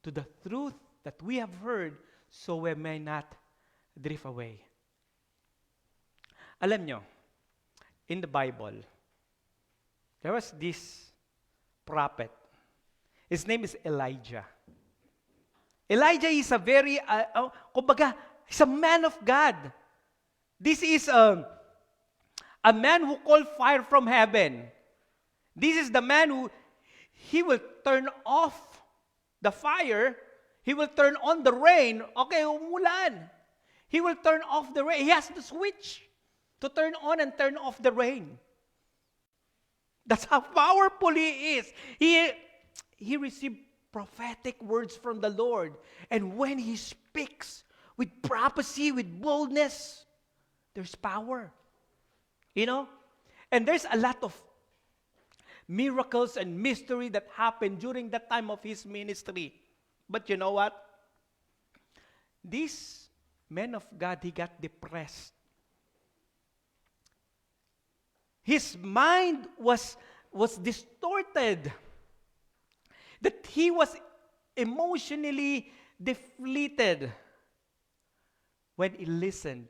to the truth that we have heard so we may not drift away. Alam nyo, in the Bible, there was this prophet. His name is Elijah. Elijah is a very, kumbaga, he's a man of God. This is a man who called fire from heaven. This is the man who, he will turn off the fire. He will turn on the rain. Okay, umulan. He will turn off the rain. He has the switch to turn on and turn off the rain. That's how powerful he is. He received prophetic words from the Lord. And when he speaks with prophecy, with boldness, there's power. You know? And there's a lot of miracles and mystery that happened during that time of his ministry. But you know what? This man of God, he got depressed. His mind was distorted. That he was emotionally deflated when he listened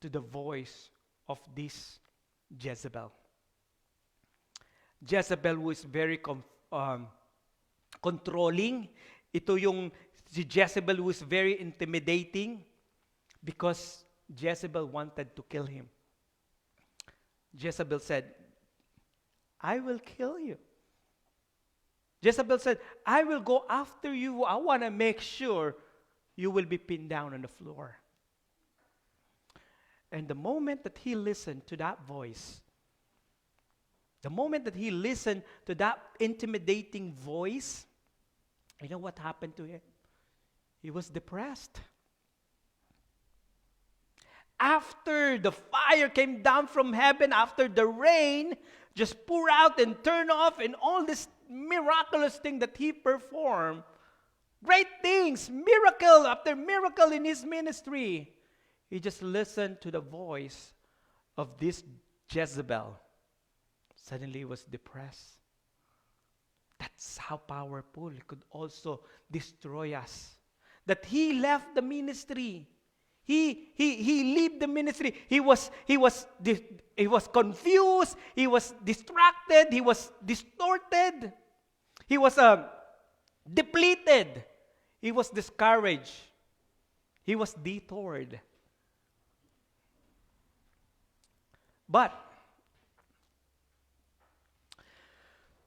to the voice of this Jezebel. Jezebel was very controlling. Ito yung si Jezebel was very intimidating because Jezebel wanted to kill him. Jezebel said, I will kill you. Jezebel said, I will go after you. I want to make sure you will be pinned down on the floor. And the moment that he listened to that voice, the moment that he listened to that intimidating voice, you know what happened to him? He was depressed. After the fire came down from heaven, after the rain just pour out and turn off, and all this miraculous thing that he performed, great things, miracle after miracle in his ministry, he just listened to the voice of this Jezebel. Suddenly he was depressed. That's how powerful it could also destroy us. That he left the ministry. He left the ministry. He was confused. He was distracted. He was distorted. He was depleted. He was discouraged. He was detoured. But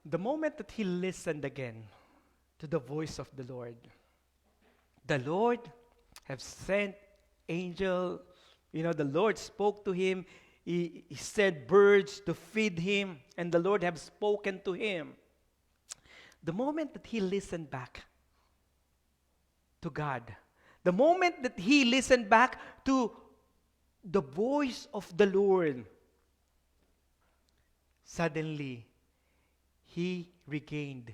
the moment that he listened again to the voice of the Lord have sent angel, the Lord spoke to him. He sent birds to feed him, and the Lord have spoken to him. The moment that he listened back to God, the moment that he listened back to the voice of the Lord, suddenly he regained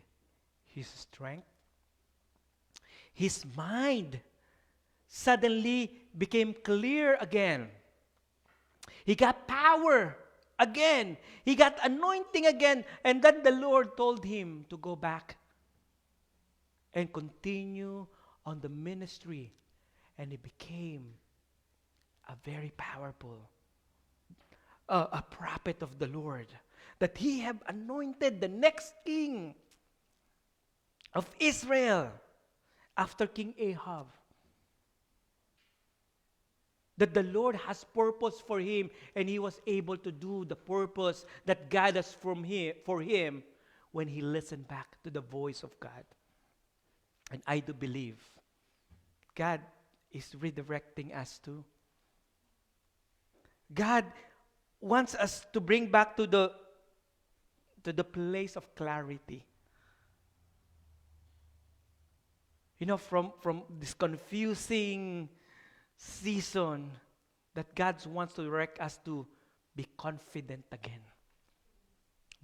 his strength. His mind suddenly became clear again. He got power again. He got anointing again. And then the Lord told him to go back and continue on the ministry. And he became a very powerful a prophet of the Lord. That he have anointed the next king of Israel after King Ahab. That the Lord has purpose for him, and he was able to do the purpose that God has for him when he listened back to the voice of God. And I do believe God is redirecting us too. God wants us to bring back to the place of clarity. From this confusing season, that God wants to direct us to be confident again.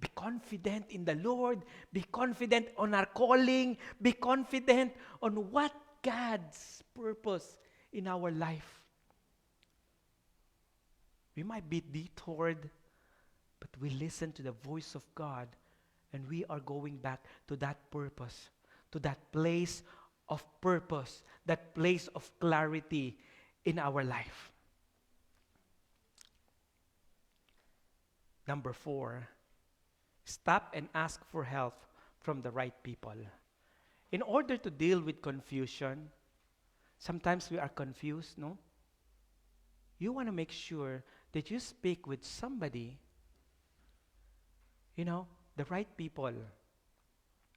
Be confident in the Lord. Be confident on our calling. Be confident on what God's purpose in our life. We might be detoured, but we listen to the voice of God, and we are going back to that purpose, to that place of purpose, that place of clarity in our life. Number 4, stop and ask for help from the right people. In order to deal with confusion, sometimes we are confused, no? You want to make sure that you speak with somebody, the right people.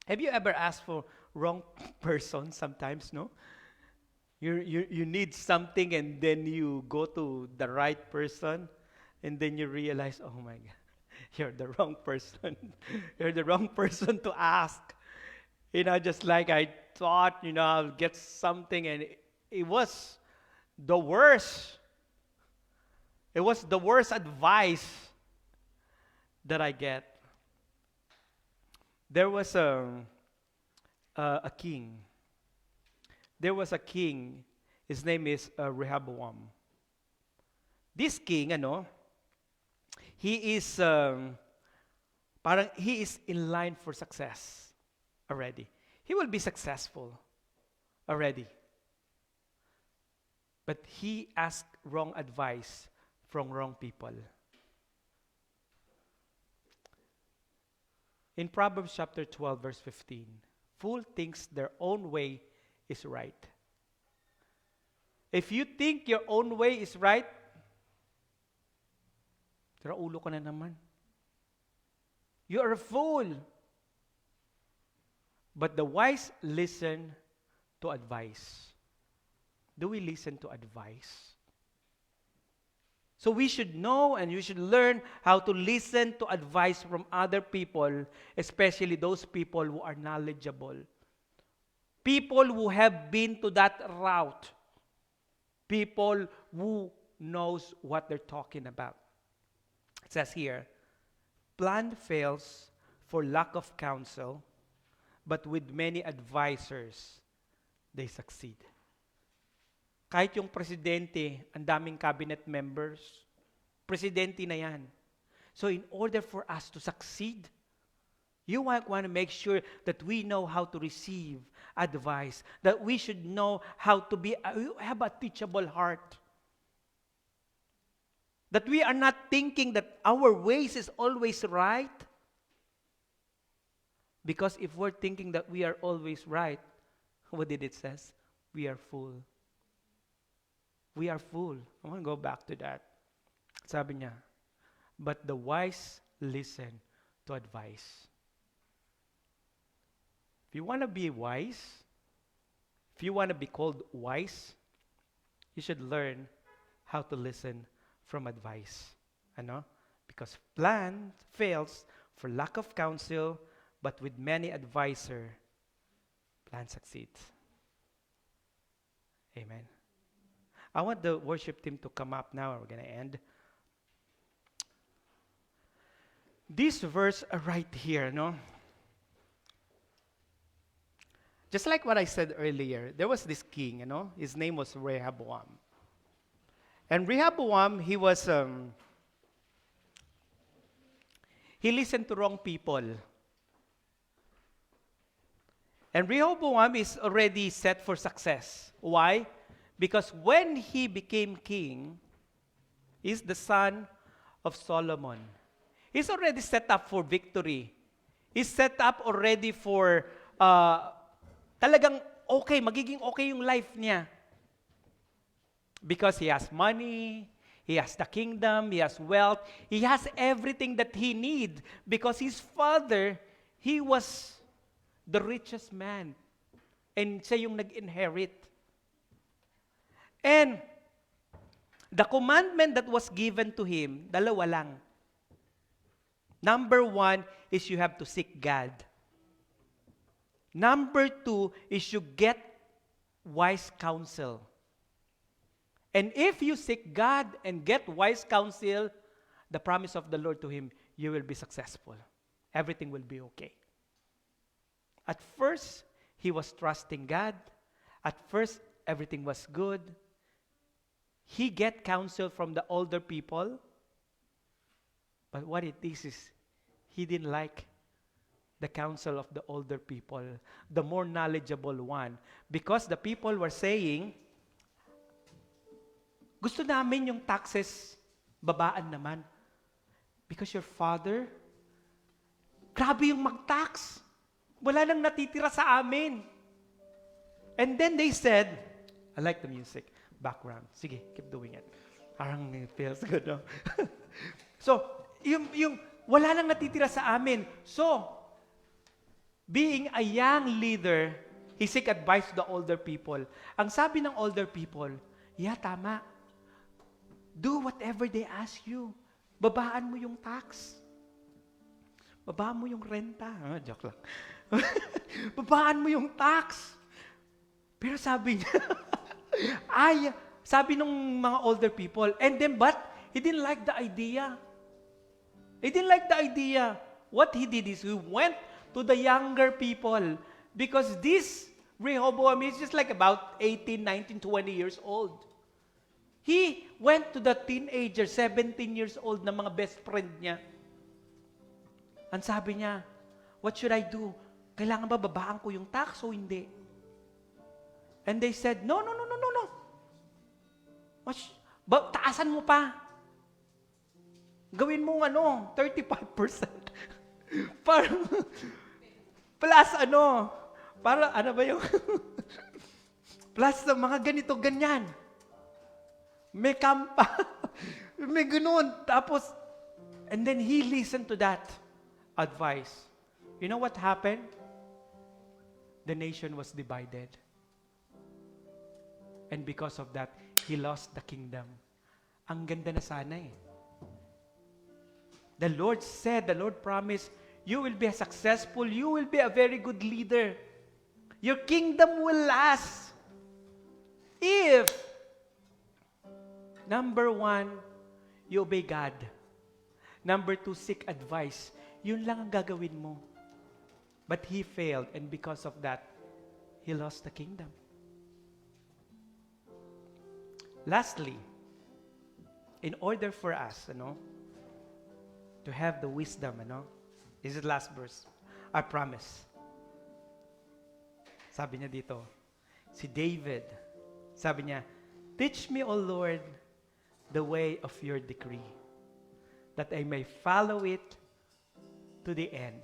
Have you ever asked for wrong person sometimes, no? You need something and then you go to the right person and then you realize, oh my God, you're the wrong person. You're the wrong person to ask. Just like I thought, I'll get something and it was the worst. It was the worst advice that I get. There was a king. There was a king. His name is Rehoboam. This king, he is he is in line for success already. He will be successful already. But he asked wrong advice from wrong people. In Proverbs chapter 12, verse 15, fool thinks their own way is right. If you think your own way is right, tira ulo ka na naman. You are a fool. But the wise listen to advice. Do we listen to advice? So we should know and we should learn how to listen to advice from other people, especially those people who are knowledgeable. People who have been to that route. People who knows what they're talking about. It says here, plan fails for lack of counsel, but with many advisors, they succeed. Kahit yung presidente, ang daming cabinet members, presidente na yan. So in order for us to succeed, you want to make sure that we know how to receive advice, that we should know how to have a teachable heart. That we are not thinking that our ways is always right. Because if we're thinking that we are always right, what did it says? We are fool. We are fool. I want to go back to that. Sabi niya, but the wise listen to advice. If you want to be wise, if you want to be called wise, you should learn how to listen from advice. Because plan fails for lack of counsel, but with many advisor, plan succeeds. Amen. I want the worship team to come up now. We're going to end. This verse right here, just like what I said earlier, there was this king, his name was Rehoboam. And Rehoboam, he listened to wrong people. And Rehoboam is already set for success. Why? Because when he became king, he's the son of Solomon. He's already set up for victory. He's set up already for talagang magiging okay yung life niya. Because he has money, he has the kingdom, he has wealth, he has everything that he needs. Because his father, he was the richest man. And siya yung nag-inherit. And the commandment that was given to him, dalawa lang. Number 1 is you have to seek God. Number 2 is you get wise counsel. And if you seek God and get wise counsel, the promise of the Lord to him, you will be successful. Everything will be okay. At first, he was trusting God. At first, everything was good. He get counsel from the older people. But what it is he didn't like the counsel of the older people, the more knowledgeable one. Because the people were saying, gusto namin yung taxes, babaan naman. Because your father, grabe yung mag-tax. Wala nang natitira sa amin. And then they said, I like the music, background. Sige, keep doing it. Parang it feels good, no? So, yung wala nang natitira sa amin. So, being a young leader, he seek advice to the older people. Ang sabi ng older people, yeah, tama. Do whatever they ask you. Babaan mo yung tax. Babaan mo yung renta. Joke lang. Babaan mo yung tax. Pero sabi niya, sabi nung mga older people, and then but, he didn't like the idea. He didn't like the idea. What he did is he went to the younger people because this Rehoboam is just like about 18, 19, 20 years old. He went to the teenager, 17 years old na mga best friend niya. Ang sabi niya, what should I do? Kailangan ba babaan ko yung tax o hindi? And they said, no. Taasan mo pa. Gawin mo 35%. Parang, plus para ba yung, plus sa mga ganito, ganyan. May kampa. May ganun. Tapos, and then he listened to that advice. You know what happened? The nation was divided. And because of that, he lost the kingdom. Ang ganda na sana eh. The Lord said, the Lord promised, you will be successful, you will be a very good leader. Your kingdom will last. If, number 1, you obey God. Number 2, seek advice. Yun lang ang gagawin mo. But he failed, and because of that, he lost the kingdom. Lastly, in order for us, to have the wisdom, this is the last verse. I promise. Sabi niya dito, si David, sabi niya, teach me, O Lord, the way of your decree, that I may follow it to the end.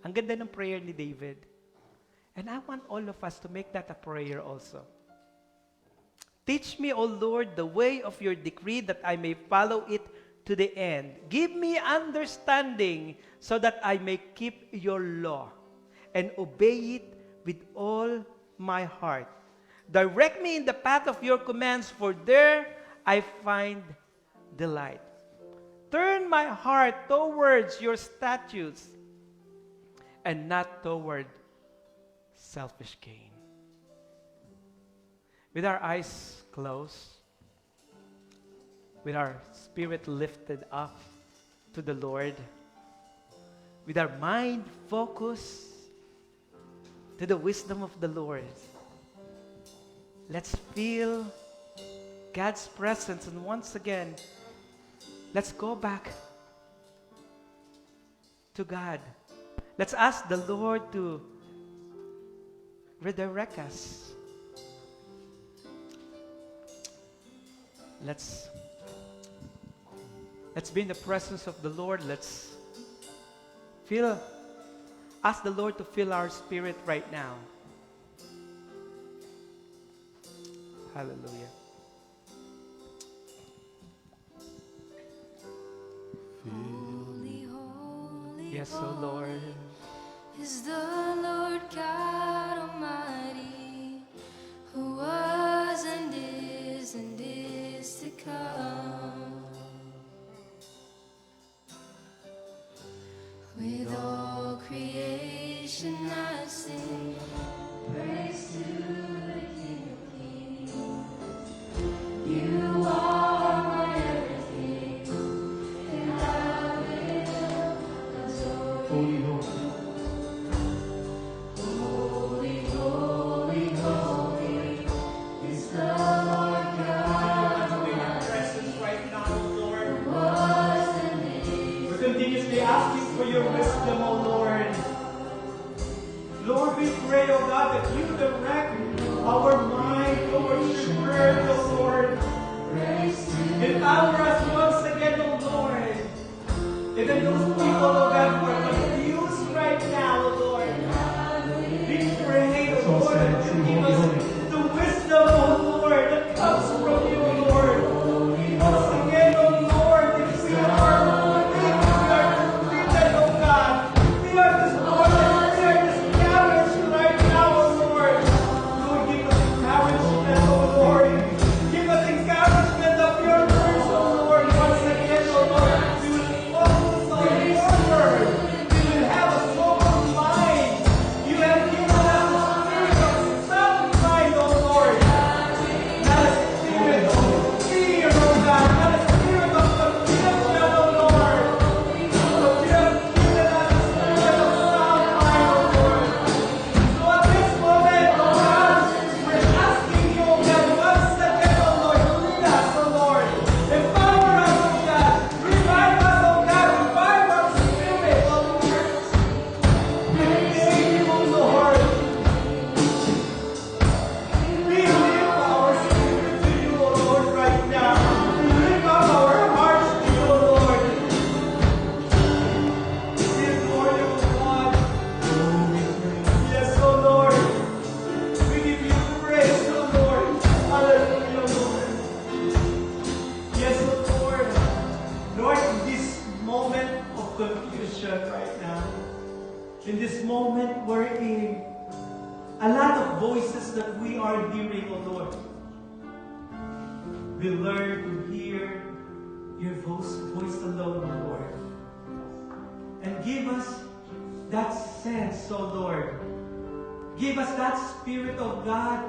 Ang ganda ng prayer ni David. And I want all of us to make that a prayer also. Teach me, O Lord, the way of your decree, that I may follow it to the end. Give me understanding so that I may keep your law and obey it with all my heart. Direct me in the path of your commands, for there I find delight. Turn my heart towards your statutes and not toward selfish gain. With our eyes closed, with our spirit lifted up to the Lord, with our mind focused to the wisdom of the Lord, let's feel God's presence. And once again, let's go back to God. Let's ask the Lord to redirect us. Let's be in the presence of the Lord. Let's ask the Lord to fill our spirit right now. Hallelujah. Holy, holy, Yes, O Lord. is the Lord God Almighty, who was and is to come. With all creation I sing praise to the King of Kings. You are my everything, and I will adore you. Holy, holy, holy is the Lord God Almighty, Right now, Lord. who was and is. We're continuously asking for your wisdom, O Lord. Lord, we pray, O God, that you direct our mind towards your word, O Lord. Empower us once again, O Lord. Even those people, O God, who are confused right now, O Lord. We pray, O Lord, that you give us voices that we are hearing, O Lord, we learn to hear your voice alone, O Lord. And give us that sense, O Lord. Give us that Spirit of God.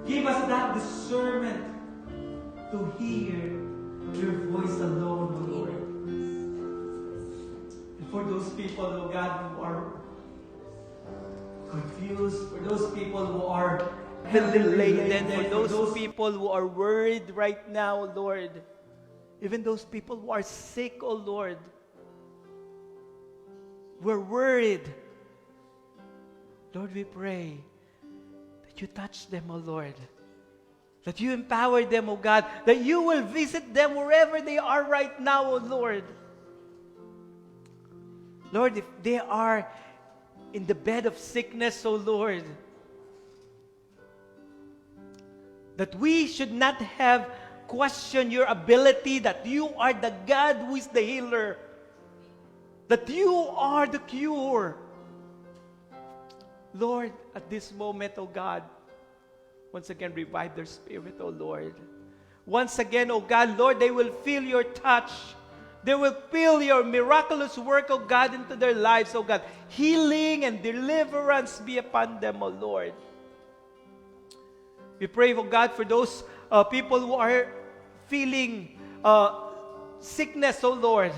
Give us that discernment to hear your voice alone, O Lord. And for those people, O God, who are confused, for those people who are heavily laden, for those people who are worried right now, Lord, even those people who are sick, O Lord, we're worried. Lord, we pray that you touch them, O Lord. That you empower them, O God. That you will visit them wherever they are right now, O Lord. Lord, if they are in the bed of sickness, O Lord, that we should not have questioned your ability, that you are the God who is the healer. That you are the cure. Lord, at this moment, O God, once again, revive their spirit, O Lord. Once again, O God, Lord, they will feel your touch. They will feel your miraculous work, O God, into their lives, O God. Healing and deliverance be upon them, O Lord. We pray, O God, for those people who are feeling sickness, O Lord.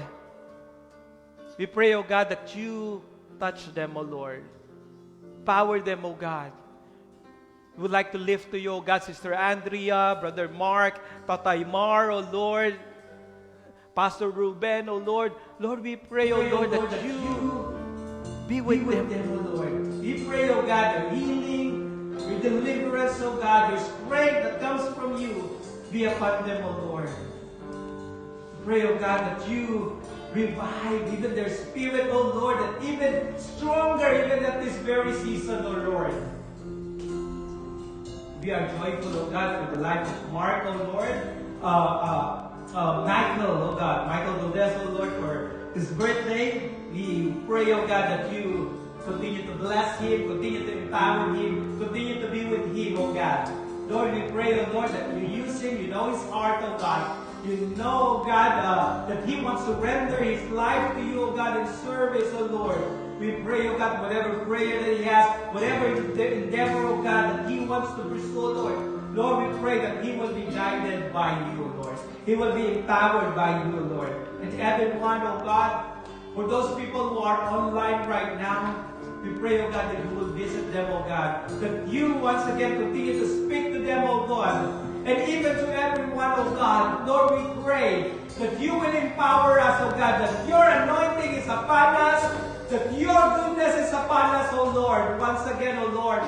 We pray, O God, that you touch them, O Lord. Power them, O God. We would like to lift to you, O God, Sister Andrea, Brother Mark, Tatay Mar, O Lord, Pastor Ruben, O Lord. Lord, we pray, O Lord, that you be with them, O Lord. We pray, O God, your healing, your deliverance, O God, your strength that comes from you be upon them, O Lord. We pray, O God, that you revive even their spirit, O Lord, that even stronger even at this very season, O Lord. We are joyful, O God, for the life of Mark, O Lord. Michael, O God, Michael Valdez, O Lord, for his birthday. We pray, O God, that you continue to bless him, continue to empower him, continue to be with him, O God. Lord, we pray, O Lord, that you use him, you know his heart, O God. You know, God, that he wants to render his life to you, O God, in service, O Lord. We pray, O God, whatever prayer that he has, whatever endeavor, O God, that he wants to pursue, Lord. Lord, we pray that he will be guided by you, Lord. He will be empowered by you, Lord. And everyone, O God, for those people who are online right now, we pray, O God, that you will visit them, O God. That you once again continue to speak to them, O God. And even to everyone, O God, Lord, we pray that you will empower us, O God, that your anointing is upon us, that your goodness is upon us, O Lord. Once again, O Lord,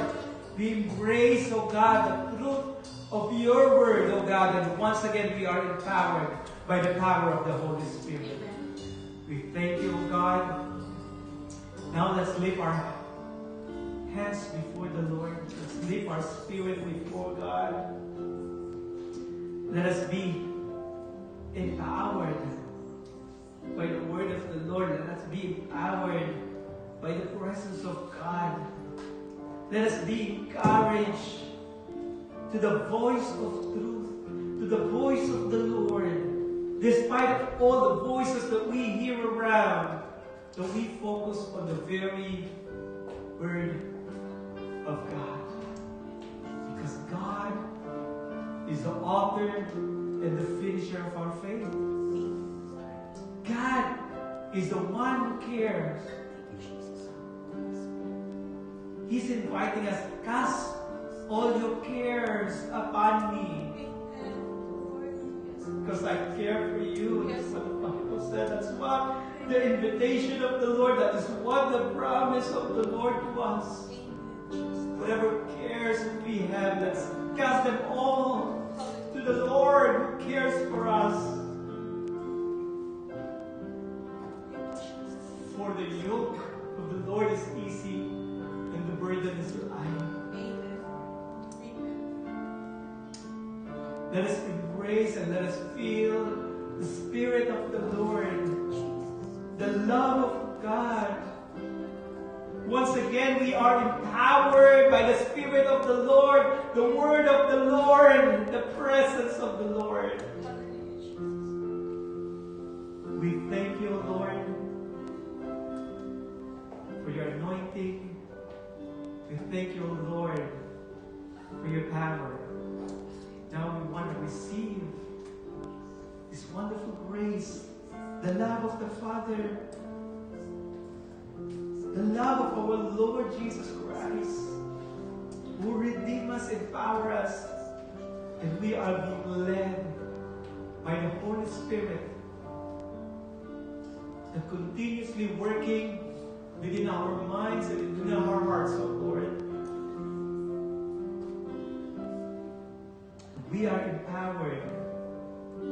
we embrace, O God, the truth of your word, O God, and once again we are empowered by the power of the Holy Spirit. We thank you, O God. Now let's lift our hands before the Lord. Let's lift our spirit before God. Let us be empowered by the word of the Lord. Let us be empowered by the presence of God. Let us be encouraged to the voice of truth, to the voice of the Lord. Despite all the voices that we hear around, that we focus on the very word of God. Because God is the author and the finisher of our faith. God is the one who cares. He's inviting us, cast all your cares upon me. Because I care for you. That's what the Bible said. That's what the invitation of the Lord, that is what the promise of the Lord to us. Whatever cares we have, let's cast them all to the Lord who cares for us. For the yoke of the Lord is easy and the burden is light. Let us embrace and let us feel the Spirit of the Lord, the love of God. Once again, we are empowered by the Spirit of the Lord, the Word of the Lord, the presence of the Lord. We thank you, Lord, for your anointing. We thank you, Lord, for your power. Now we want to receive this wonderful grace, the love of the Father, the love of our Lord Jesus Christ, who redeemed us, empower us, and we are being led by the Holy Spirit, that continuously working within our minds and within our hearts, oh Lord. We are empowered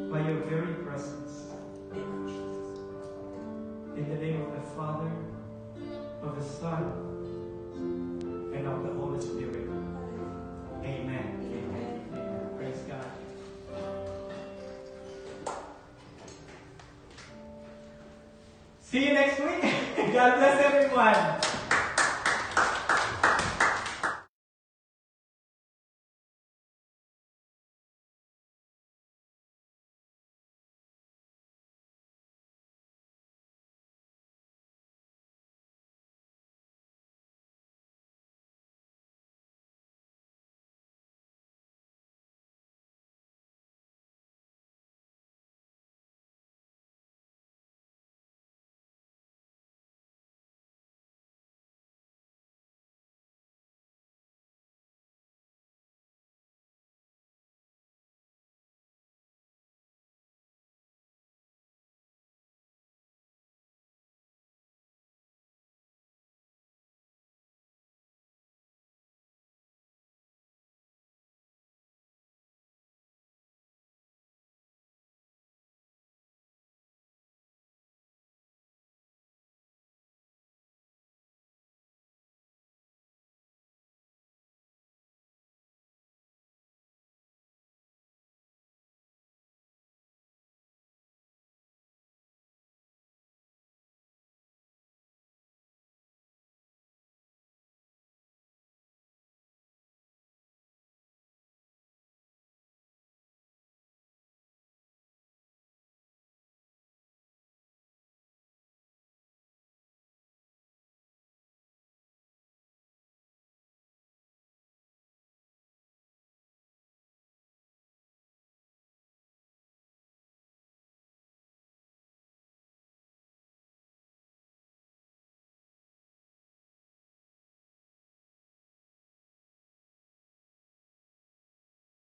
by your very presence. In the name of the Father, of the Son, and of the Holy Spirit. Amen. Amen. Amen. Praise God. See you next week. God bless everyone.